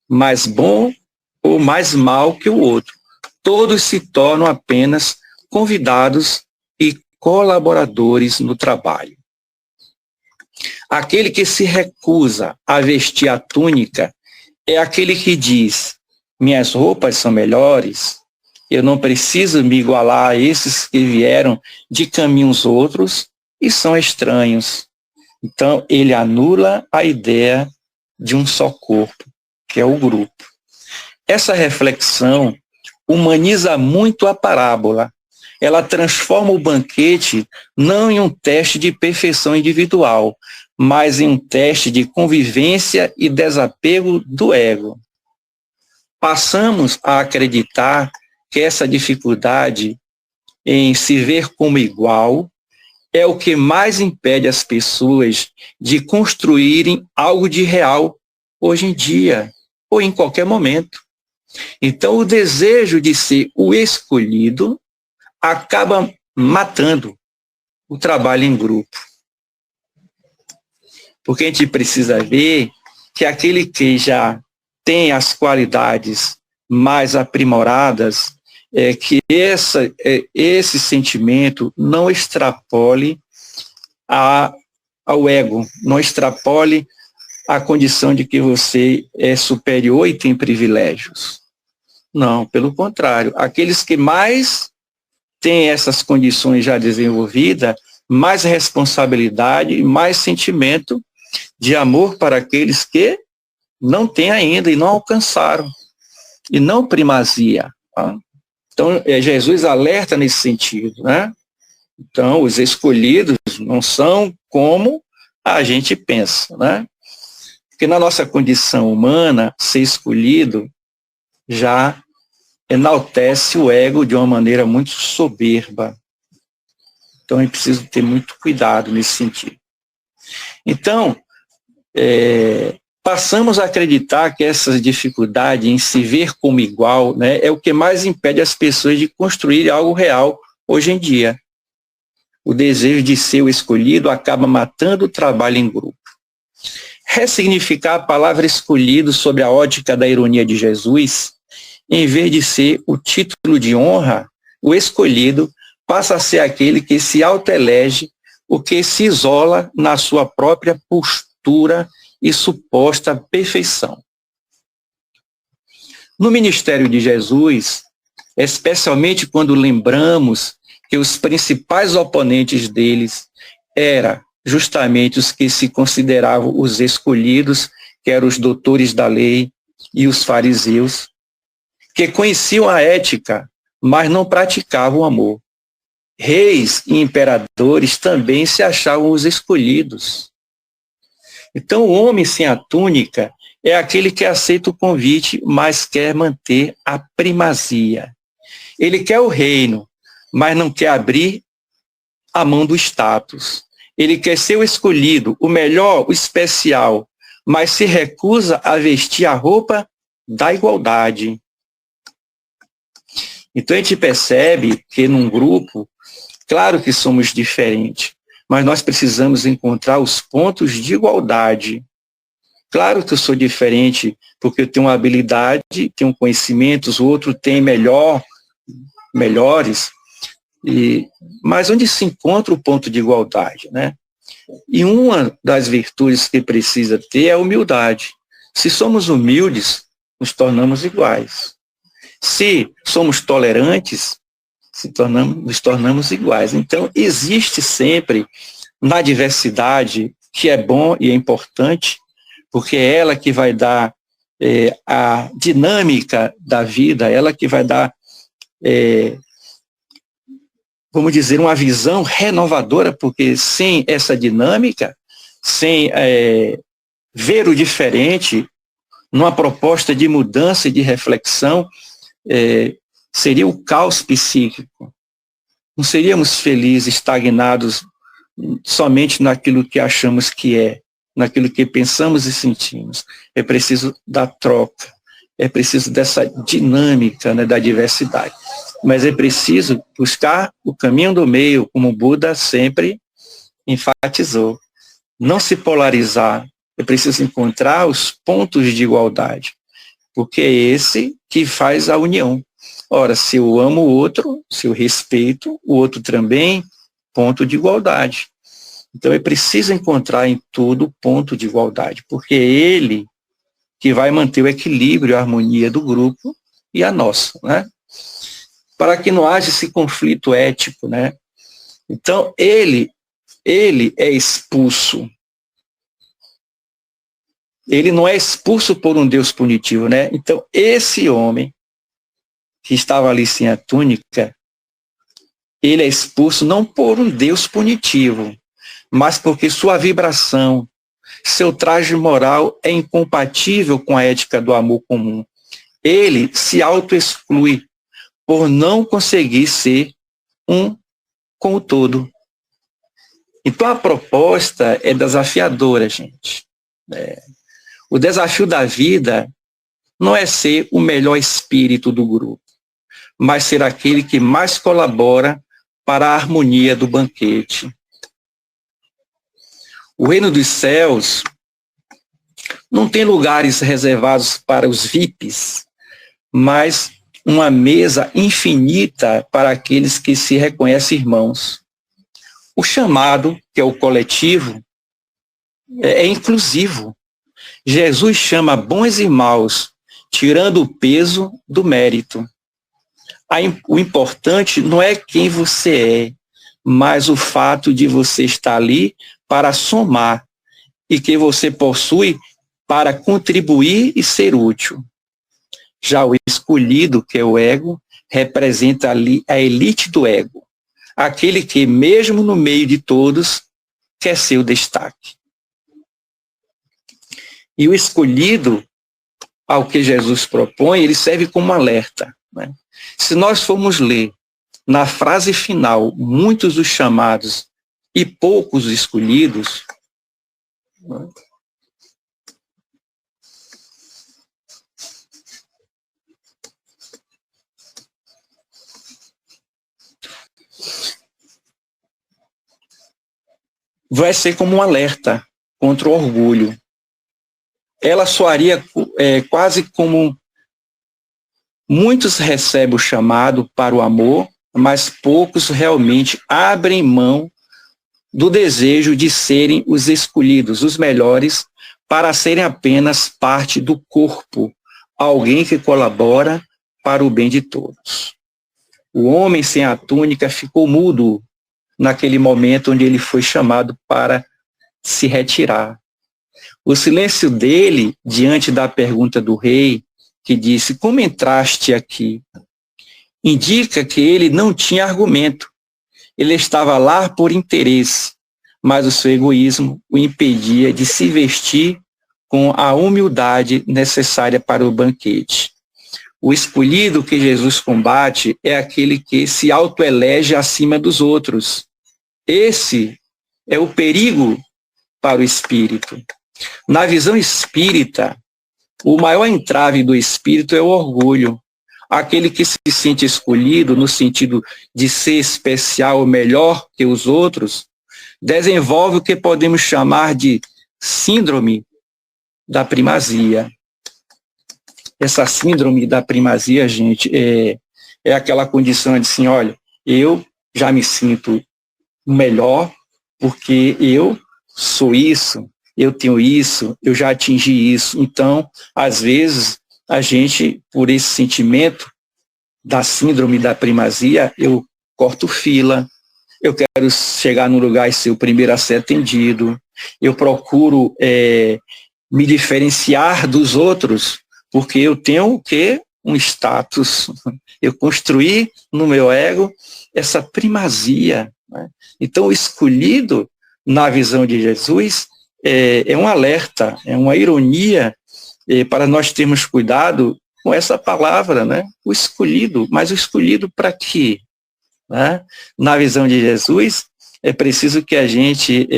S4: mais bom ou mais mal que o outro. Todos se tornam apenas convidados e colaboradores no trabalho. Aquele que se recusa a vestir a túnica é aquele que diz: minhas roupas são melhores, eu não preciso me igualar a esses que vieram de caminhos outros e são estranhos. Então, ele anula a ideia de um só corpo, que é o grupo. Essa reflexão humaniza muito a parábola. Ela transforma o banquete não em um teste de perfeição individual, mas em um teste de convivência e desapego do ego. Passamos a acreditar que essa dificuldade em se ver como igual é o que mais impede as pessoas de construírem algo de real hoje em dia, ou em qualquer momento. Então, o desejo de ser o escolhido acaba matando o trabalho em grupo. Porque a gente precisa ver que aquele que já tem as qualidades mais aprimoradas, que esse sentimento não extrapole ao ego, não extrapole a condição de que você é superior e tem privilégios. Não, pelo contrário. Aqueles que mais têm essas condições já desenvolvidas, mais responsabilidade e mais sentimento de amor para aqueles que não têm ainda e não alcançaram, e não primazia. Tá? Então, Jesus alerta nesse sentido, né? Então, os escolhidos não são como a gente pensa, né? Porque na nossa condição humana, ser escolhido já enaltece o ego de uma maneira muito soberba. Então, é preciso ter muito cuidado nesse sentido. Então, passamos a acreditar que essa dificuldade em se ver como igual, né, é o que mais impede as pessoas de construir algo real hoje em dia. O desejo de ser o escolhido acaba matando o trabalho em grupo. Ressignificar a palavra escolhido sob a ótica da ironia de Jesus, em vez de ser o título de honra, o escolhido passa a ser aquele que se autoelege, o que se isola na sua própria postura e suposta perfeição. No ministério de Jesus, especialmente quando lembramos que os principais oponentes deles eram justamente os que se consideravam os escolhidos, que eram os doutores da lei e os fariseus, que conheciam a ética, mas não praticavam o amor. Reis e imperadores também se achavam os escolhidos. Então, o homem sem a túnica é aquele que aceita o convite, mas quer manter a primazia. Ele quer o reino, mas não quer abrir a mão do status. Ele quer ser o escolhido, o melhor, o especial, mas se recusa a vestir a roupa da igualdade. Então, a gente percebe que num grupo, Claro que somos diferentes, mas nós precisamos encontrar os pontos de igualdade. Claro que eu sou diferente, porque eu tenho uma habilidade, tenho conhecimentos, o outro tem melhores, mas onde se encontra o ponto de igualdade, né? E uma das virtudes que precisa ter é a humildade. Se somos humildes, nos tornamos iguais. Se somos tolerantes, nos tornamos iguais. Então, existe sempre na diversidade, que é bom e é importante, porque é ela que vai dar a dinâmica da vida, ela que vai dar, vamos dizer, uma visão renovadora, porque sem essa dinâmica, sem ver o diferente, numa proposta de mudança e de reflexão, seria o caos psíquico. Não seríamos felizes, estagnados somente naquilo que achamos que é, naquilo que pensamos e sentimos. É preciso da troca, é preciso dessa dinâmica, né, da diversidade. Mas é preciso buscar o caminho do meio, como o Buda sempre enfatizou. Não se polarizar, é preciso encontrar os pontos de igualdade, porque é esse que faz a união. Ora, se eu amo o outro, se eu respeito, o outro também, ponto de igualdade. Então é preciso encontrar em tudo ponto de igualdade, porque é ele que vai manter o equilíbrio, a harmonia do grupo e a nossa, né? Para que não haja esse conflito ético, né? Então ele é expulso. Ele não é expulso por um Deus punitivo, né? Então esse homem que estava ali sem a túnica, ele é expulso não por um Deus punitivo, mas porque sua vibração, seu traje moral é incompatível com a ética do amor comum. Ele se auto-exclui por não conseguir ser um com o todo. Então a proposta é desafiadora, gente. O desafio da vida não é ser o melhor espírito do grupo, mas ser aquele que mais colabora para a harmonia do banquete. O reino dos céus não tem lugares reservados para os VIPs, mas uma mesa infinita para aqueles que se reconhecem irmãos. O chamado, que é o coletivo, é inclusivo. Jesus chama bons irmãos, tirando o peso do mérito. O importante não é quem você é, mas o fato de você estar ali para somar e que você possui para contribuir e ser útil. Já o escolhido, que é o ego, representa ali a elite do ego, aquele que, mesmo no meio de todos, quer ser o destaque. E o escolhido, ao que Jesus propõe, ele serve como alerta, né? Se nós formos ler na frase final, muitos os chamados e poucos os escolhidos, vai ser como um alerta contra o orgulho. Ela soaria quase como muitos recebem o chamado para o amor, mas poucos realmente abrem mão do desejo de serem os escolhidos, os melhores, para serem apenas parte do corpo, alguém que colabora para o bem de todos. O homem sem a túnica ficou mudo naquele momento onde ele foi chamado para se retirar. O silêncio dele, diante da pergunta do rei, que disse, como entraste aqui? Indica que ele não tinha argumento. Ele estava lá por interesse, mas o seu egoísmo o impedia de se vestir com a humildade necessária para o banquete. O escolhido que Jesus combate é aquele que se autoelege acima dos outros. Esse é o perigo para o espírito. Na visão espírita, o maior entrave do espírito é o orgulho. aquele que se sente escolhido no sentido de ser especial ou melhor que os outros, desenvolve o que podemos chamar de síndrome da primazia. Essa síndrome da primazia, gente, é aquela condição de assim, olha, eu já me sinto melhor porque eu sou isso, eu tenho isso, eu já atingi isso. Então, às vezes, a gente, por esse sentimento da síndrome da primazia, eu corto fila, eu quero chegar num lugar e ser o primeiro a ser atendido, eu procuro me diferenciar dos outros, porque eu tenho o quê? Um status. Eu construí no meu ego essa primazia, né? Então, o escolhido, na visão de Jesus, é um alerta, é uma ironia para nós termos cuidado com essa palavra, né? O escolhido. Mas o escolhido para quê? Né? Na visão de Jesus, é preciso que a gente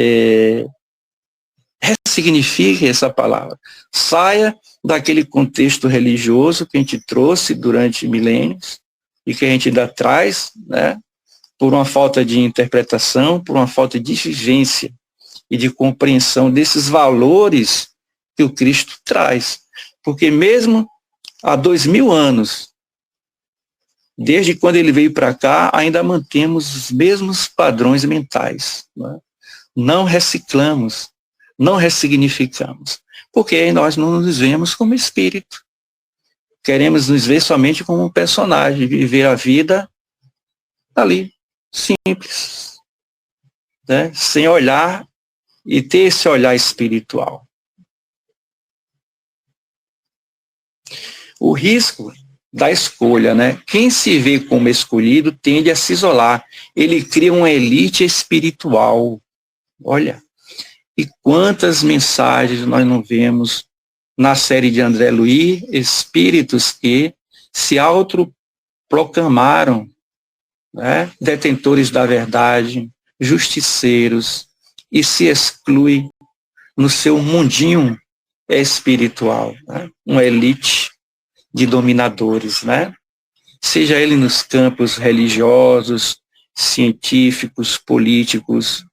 S4: ressignifique essa palavra. Saia daquele contexto religioso que a gente trouxe durante milênios e que a gente ainda traz, né? Por uma falta de interpretação, por uma falta de vivência e de compreensão desses valores que o Cristo traz. Porque mesmo há 2000 anos, desde quando ele veio para cá, ainda mantemos os mesmos padrões mentais. Né? Não reciclamos, não ressignificamos, porque nós não nos vemos como espírito. Queremos nos ver somente como um personagem, viver a vida ali, simples, né? Sem olhar e ter esse olhar espiritual. O risco da escolha, né? Quem se vê como escolhido tende a se isolar. Ele cria uma elite espiritual. Olha, e quantas mensagens nós não vemos na série de André Luiz, espíritos que se autoproclamaram, né, detentores da verdade, justiceiros, e se exclui no seu mundinho espiritual, né? Uma elite de dominadores, né? Seja ele nos campos religiosos, científicos, políticos,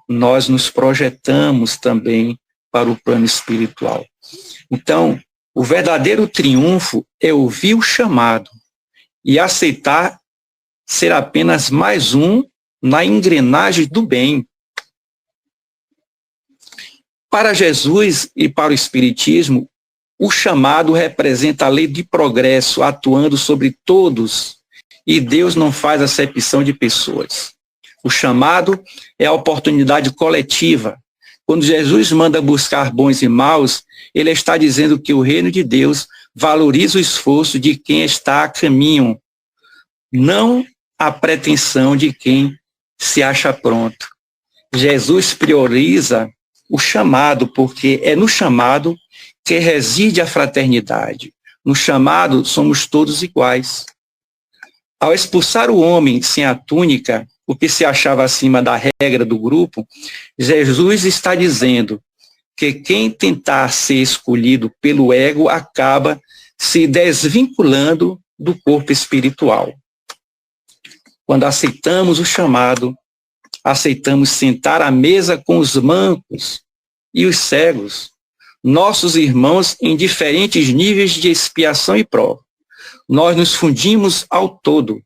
S4: nós nos projetamos também para o plano espiritual. Então, o verdadeiro triunfo é ouvir o chamado e aceitar ser apenas mais um na engrenagem do bem. Para Jesus e para o Espiritismo, o chamado representa a lei de progresso atuando sobre todos, e Deus não faz acepção de pessoas. O chamado é a oportunidade coletiva. Quando Jesus manda buscar bons e maus, ele está dizendo que o reino de Deus valoriza o esforço de quem está a caminho, não a pretensão de quem se acha pronto. Jesus prioriza o chamado, porque é no chamado que reside a fraternidade. No chamado, somos todos iguais. Ao expulsar o homem sem a túnica, o que se achava acima da regra do grupo, Jesus está dizendo que quem tentar ser escolhido pelo ego acaba se desvinculando do corpo espiritual. Quando aceitamos o chamado, aceitamos sentar à mesa com os mancos e os cegos, nossos irmãos em diferentes níveis de expiação e prova. Nós nos fundimos ao todo.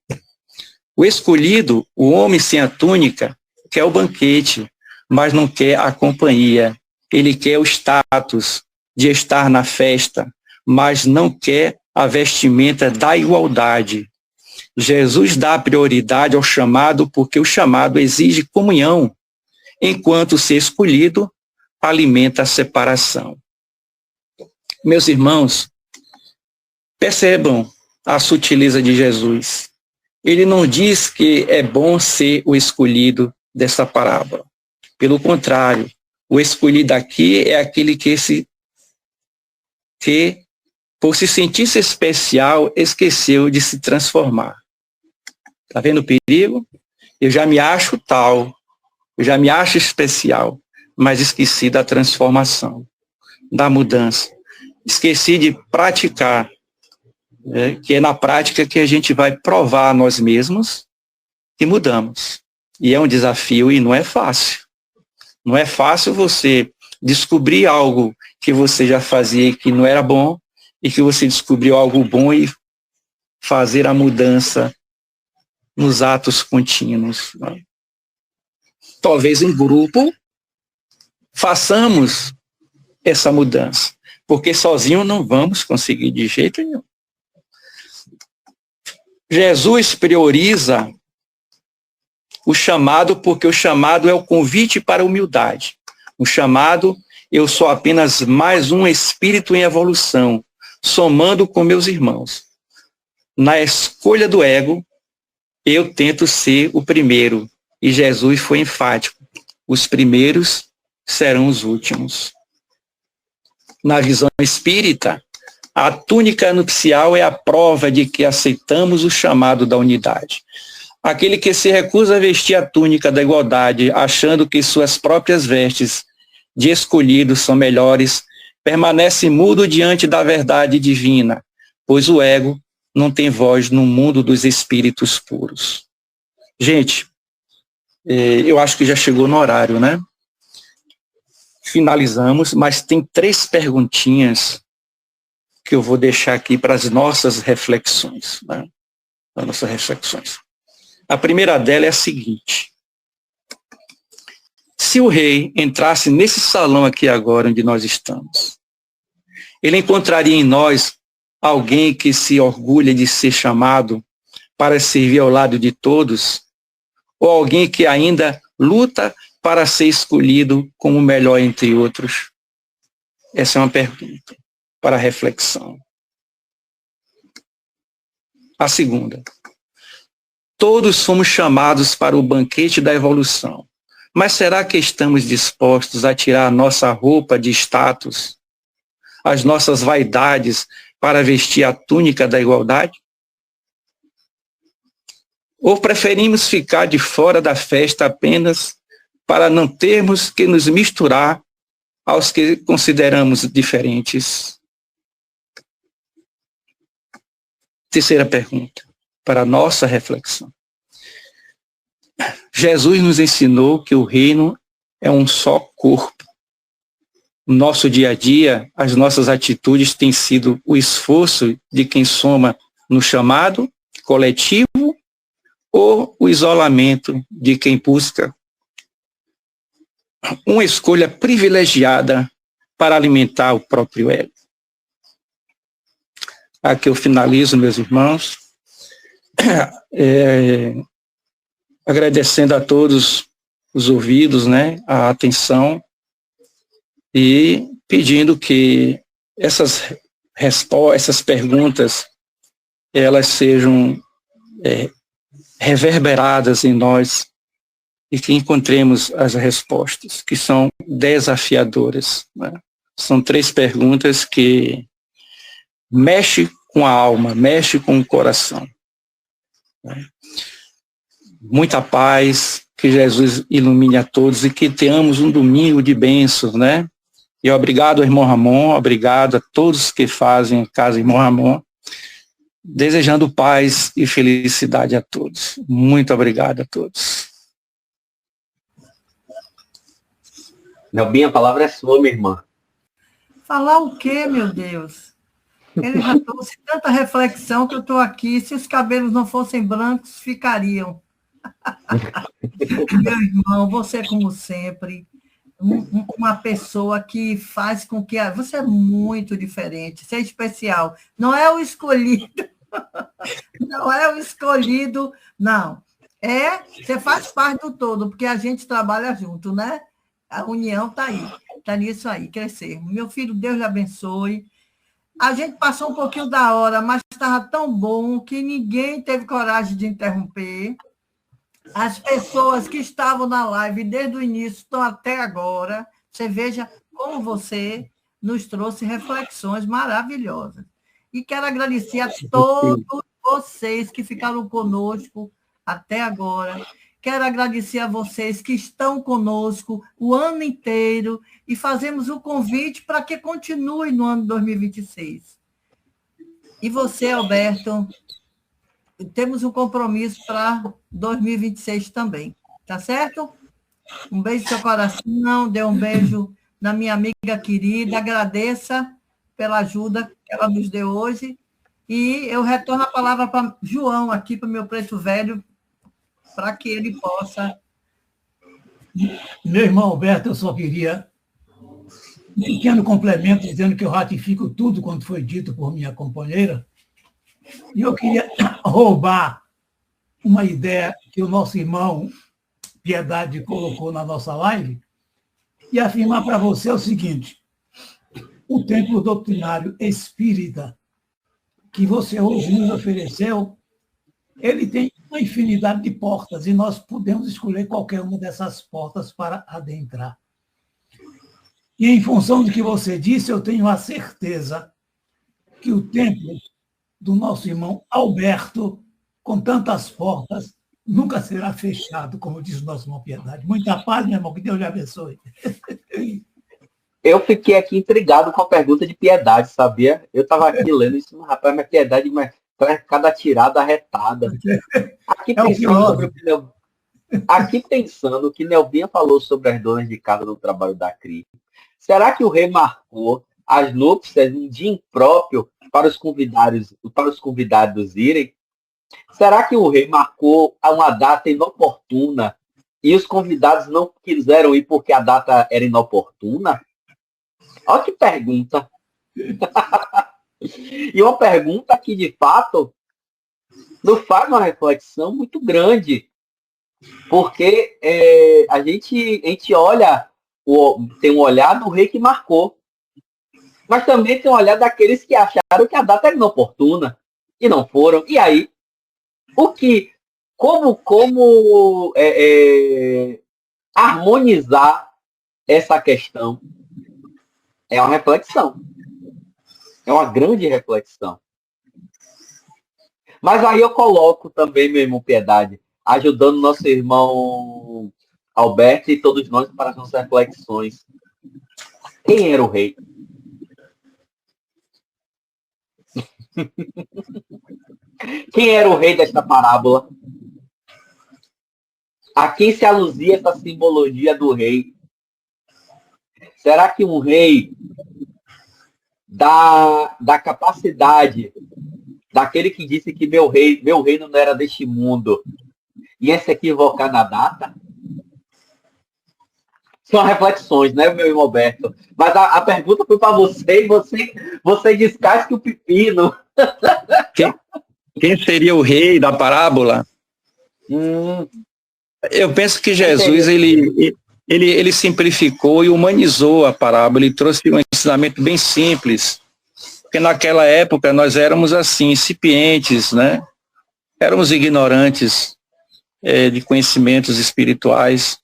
S4: O escolhido, o homem sem a túnica, quer o banquete, mas não quer a companhia. Ele quer o status de estar na festa, mas não quer a vestimenta da igualdade. Jesus dá prioridade ao chamado porque o chamado exige comunhão, enquanto o ser escolhido alimenta a separação. Meus irmãos, percebam a sutileza de Jesus. Ele não diz que é bom ser o escolhido dessa parábola. Pelo contrário, o escolhido aqui é aquele que por se sentir-se especial, esqueceu de se transformar. Está vendo o perigo? Eu já me acho tal, eu já me acho especial, mas esqueci da transformação, da mudança. Esqueci de praticar que é na prática que a gente vai provar a nós mesmos e mudamos. E é um desafio e não é fácil. Não é fácil você descobrir algo que você já fazia e que não era bom, e que você descobriu algo bom e fazer a mudança nos atos contínuos. Talvez em grupo façamos essa mudança, porque sozinho não vamos conseguir de jeito nenhum. Jesus prioriza o chamado, porque o chamado é o convite para a humildade. O chamado, eu sou apenas mais um espírito em evolução, somando com meus irmãos. Na escolha do ego, eu tento ser o primeiro, e Jesus foi enfático. Os primeiros serão os últimos. Na visão espírita, a túnica nupcial é a prova de que aceitamos o chamado da unidade. Aquele que se recusa a vestir a túnica da igualdade, achando que suas próprias vestes de escolhido são melhores, permanece mudo diante da verdade divina, pois o ego não tem voz no mundo dos espíritos puros. Gente, eu acho que já chegou no horário, né? Finalizamos, mas tem 3 perguntinhas que eu vou deixar aqui para as nossas reflexões, né? As nossas reflexões. A primeira dela é a seguinte: se o rei entrasse nesse salão aqui agora onde nós estamos, ele encontraria em nós alguém que se orgulha de ser chamado para servir ao lado de todos, ou alguém que ainda luta para ser escolhido como o melhor entre outros? Essa é uma pergunta para reflexão. A segunda: todos fomos chamados para o banquete da evolução, mas será que estamos dispostos a tirar a nossa roupa de status, as nossas vaidades, para vestir a túnica da igualdade? Ou preferimos ficar de fora da festa apenas para não termos que nos misturar aos que consideramos diferentes? Terceira pergunta, para a nossa reflexão. Jesus nos ensinou que o reino é um só corpo. No nosso dia a dia, as nossas atitudes têm sido o esforço de quem soma no chamado coletivo ou o isolamento de quem busca uma escolha privilegiada para alimentar o próprio ego. Aqui eu finalizo, meus irmãos, agradecendo a todos os ouvidos, né, a atenção, e pedindo que essas perguntas elas sejam reverberadas em nós e que encontremos as respostas, que são desafiadoras, né? São 3 perguntas que mexem com a alma, mexem com o coração, né? Muita paz, que Jesus ilumine a todos e que tenhamos um domingo de bênçãos, né? E obrigado, irmão Ramon, obrigado a todos que fazem a Casa Irmão Ramon, desejando paz e felicidade a todos. Muito obrigado a todos.
S1: Nelbinha, a palavra é sua, minha irmã.
S2: Falar o quê, meu Deus? Ele já trouxe tanta reflexão que eu estou aqui. Se os cabelos não fossem brancos, ficariam. Meu irmão, você, como sempre, uma pessoa que faz com que... Você é muito diferente, você é especial. Não é o escolhido. Não é o escolhido, não. Você faz parte do todo, porque a gente trabalha junto, né? A união está aí, está nisso aí, crescer. Meu filho, Deus lhe abençoe. A gente passou um pouquinho da hora, mas estava tão bom que ninguém teve coragem de interromper. As pessoas que estavam na live desde o início estão até agora. Você veja como você nos trouxe reflexões maravilhosas. E quero agradecer a todos vocês que ficaram conosco até agora. Quero agradecer a vocês que estão conosco o ano inteiro e fazemos o convite para que continue no ano 2026. E você, Alberto, temos um compromisso para 2026 também, tá certo? Um beijo no seu coração, dê um beijo na minha amiga querida, agradeça pela ajuda que ela nos deu hoje, e eu retorno a palavra para João, aqui para o meu preto velho, para que ele possa...
S3: Meu irmão Alberto, eu só queria um pequeno complemento, dizendo que eu ratifico tudo quanto foi dito por minha companheira, e eu queria roubar uma ideia que o nosso irmão Piedade colocou na nossa live e afirmar para você o seguinte: o templo doutrinário espírita que você hoje nos ofereceu, ele tem uma infinidade de portas e nós podemos escolher qualquer uma dessas portas para adentrar. E em função do que você disse, eu tenho a certeza que o templo do nosso irmão Alberto, com tantas portas, nunca será fechado, como diz o nosso irmão Piedade. Muita paz, meu irmão, que Deus lhe abençoe.
S1: Eu fiquei aqui intrigado com a pergunta de Piedade, sabia? Eu estava aqui lendo isso, rapaz, mas Piedade traz cada tirada arretada. Aqui pensando o que Nelvinha falou sobre as donas de casa no trabalho da CRI. Será que o rei marcou as núpcias num dia impróprio para os convidados irem? Será que o rei marcou uma data inoportuna e os convidados não quiseram ir porque a data era inoportuna? Olha que pergunta. E uma pergunta que, de fato, nos faz uma reflexão muito grande. Porque a gente olha, tem um olhar do rei que marcou. Mas também tem um olhar daqueles que acharam que a data era inoportuna e não foram. E aí, como harmonizar essa questão? É uma reflexão. É uma grande reflexão. Mas aí eu coloco também, meu irmão Piedade, ajudando nosso irmão Alberto e todos nós para as nossas reflexões. Quem era o rei? Quem era o rei desta parábola? A quem se aluzia essa simbologia do rei? Será que um rei da capacidade daquele que disse que meu reino não era deste mundo ia se equivocar na data? São reflexões, né, meu irmão Alberto? Mas a pergunta foi para você e você descasca o pepino.
S4: Quem seria o rei da parábola? Eu penso que Jesus ele simplificou e humanizou a parábola. Ele trouxe um ensinamento bem simples. Porque naquela época nós éramos assim, incipientes, né? Éramos ignorantes de conhecimentos espirituais.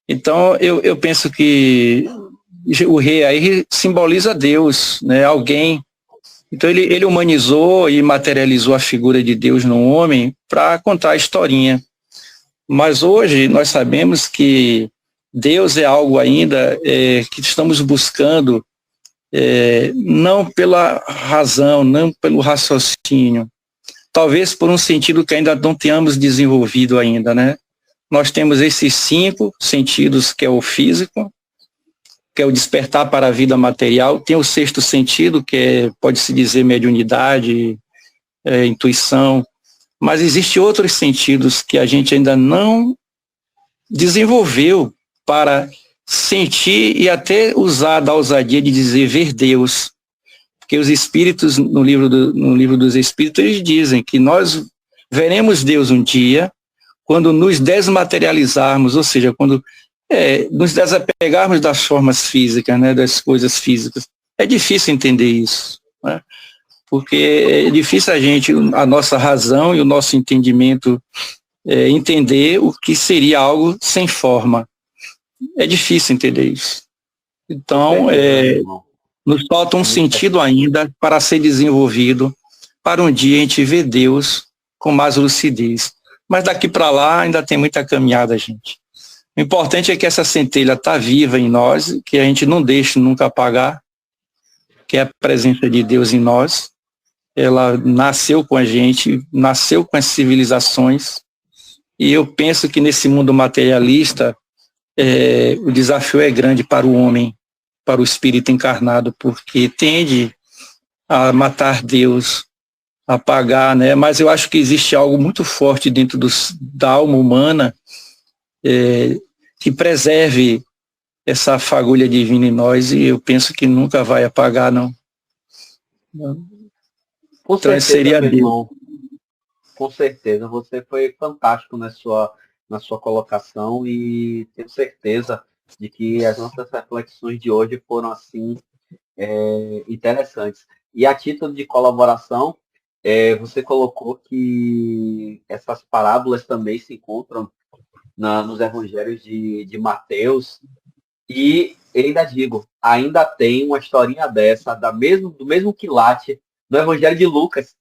S4: Então, eu penso que o rei aí simboliza Deus, né? Alguém. Então, ele humanizou e materializou a figura de Deus no homem para contar a historinha. Mas hoje nós sabemos que Deus é algo ainda que estamos buscando, não pela razão, não pelo raciocínio, talvez por um sentido que ainda não tenhamos desenvolvido ainda, né? Nós temos esses 5 sentidos, que é o físico, que é o despertar para a vida material. Tem o 6º sentido, que pode-se dizer mediunidade, intuição, mas existem outros sentidos que a gente ainda não desenvolveu para sentir e até usar da ousadia de dizer ver Deus. Porque os espíritos, no livro dos Espíritos, eles dizem que nós veremos Deus um dia quando nos desmaterializarmos, ou seja, quando nos desapegarmos das formas físicas, né, das coisas físicas. É difícil entender isso, né? Porque é difícil a nossa razão e o nosso entendimento entender o que seria algo sem forma. É difícil entender isso. Então, nos falta um sentido ainda para ser desenvolvido, para um dia a gente ver Deus com mais lucidez. Mas daqui para lá ainda tem muita caminhada, gente. O importante é que essa centelha está viva em nós, que a gente não deixe nunca apagar, que é a presença de Deus em nós, ela nasceu com a gente, nasceu com as civilizações, e eu penso que nesse mundo materialista, o desafio é grande para o homem, para o espírito encarnado, porque tende a matar Deus, a apagar, né? Mas eu acho que existe algo muito forte dentro da alma humana que preserve essa fagulha divina em nós, e eu penso que nunca vai apagar, não.
S1: Com
S4: Então,
S1: certeza,
S4: seria
S1: meu
S4: Deus.
S1: irmão. Com certeza. Você foi fantástico na sua colocação e tenho certeza de que as nossas reflexões de hoje foram, assim, interessantes. E a título de colaboração, você colocou que essas parábolas também se encontram nos evangelhos de Mateus, e eu ainda digo, ainda tem uma historinha dessa, do mesmo quilate, no evangelho de Lucas.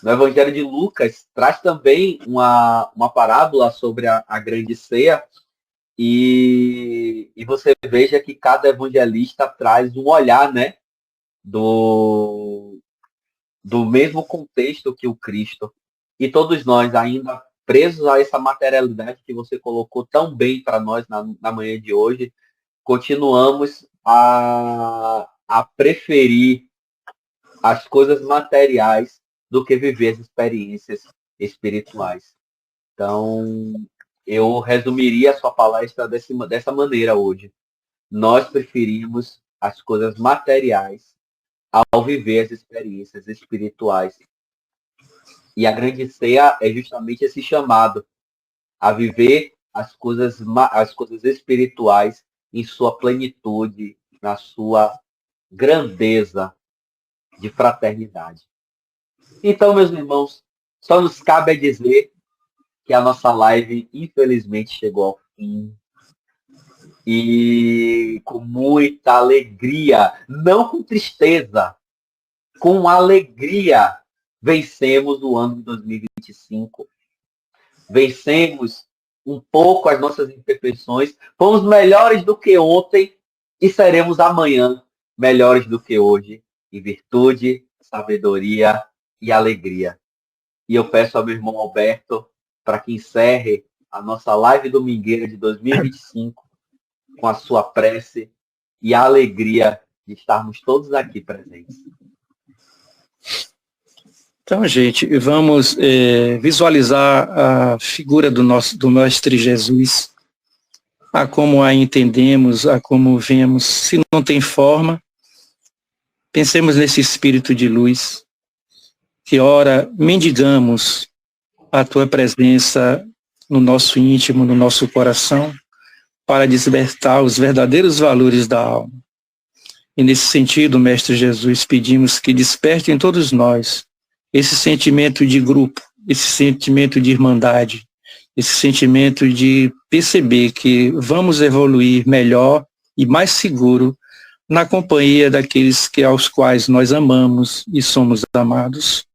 S1: No Evangelho de Lucas, traz também uma parábola sobre a grande ceia, e você veja que cada evangelista traz um olhar, né, do mesmo contexto que o Cristo. E todos nós, ainda presos a essa materialidade que você colocou tão bem para nós na manhã de hoje, continuamos a preferir as coisas materiais do que viver as experiências espirituais. Então, eu resumiria a sua palestra dessa maneira hoje. Nós preferimos as coisas materiais ao viver as experiências espirituais. E a grande ceia é justamente esse chamado a viver as coisas espirituais em sua plenitude, na sua grandeza de fraternidade. Então, meus irmãos, só nos cabe a dizer que a nossa live, infelizmente, chegou ao fim. E com muita alegria, não com tristeza, com alegria, vencemos o ano de 2025. Vencemos um pouco as nossas imperfeições, fomos melhores do que ontem e seremos amanhã melhores do que hoje, em virtude, sabedoria e alegria. E eu peço ao meu irmão Alberto para que encerre a nossa live domingueira de 2025 com a sua prece e a alegria de estarmos todos aqui presentes.
S4: Então, gente, vamos visualizar a figura do Mestre Jesus, a como a entendemos, a como vemos. Se não tem forma, pensemos nesse espírito de luz, que ora mendigamos a tua presença no nosso íntimo, no nosso coração, para despertar os verdadeiros valores da alma. E nesse sentido, Mestre Jesus, pedimos que desperte em todos nós esse sentimento de grupo, esse sentimento de irmandade, esse sentimento de perceber que vamos evoluir melhor e mais seguro na companhia daqueles aos quais nós amamos e somos amados.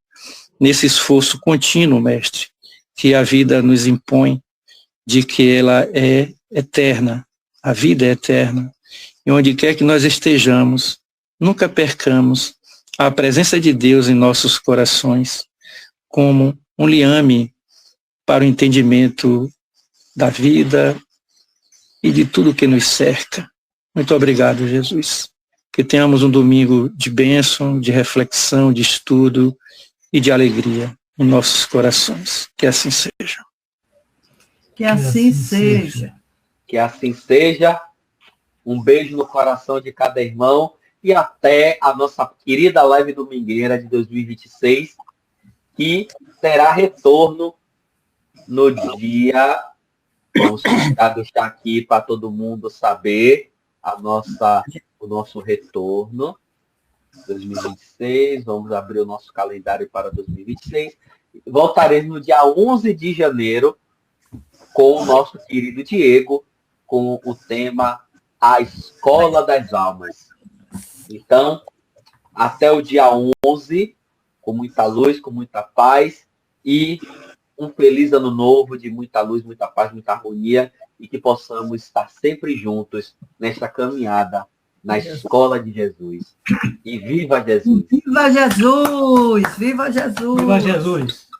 S4: Nesse esforço contínuo, Mestre, que a vida nos impõe, de que ela é eterna, a vida é eterna, e onde quer que nós estejamos, nunca percamos a presença de Deus em nossos corações, como um liame para o entendimento da vida e de tudo que nos cerca. Muito obrigado, Jesus. Que tenhamos um domingo de bênção, de reflexão, de estudo e de alegria em nossos corações. Que assim seja.
S2: Que assim seja.
S1: Que assim seja. Um beijo no coração de cada irmão e até a nossa querida live domingueira de 2026, que terá retorno no dia... Vamos deixar aqui para todo mundo saber o nosso retorno. 2026, vamos abrir o nosso calendário para 2026. Voltaremos no dia 11 de janeiro com o nosso querido Diego, com o tema A Escola das Almas. Então, até o dia 11, com muita luz, com muita paz e um feliz ano novo de muita luz, muita paz, muita harmonia e que possamos estar sempre juntos nesta caminhada na escola de Jesus. E viva Jesus!
S2: Viva Jesus! Viva Jesus!
S3: Viva Jesus!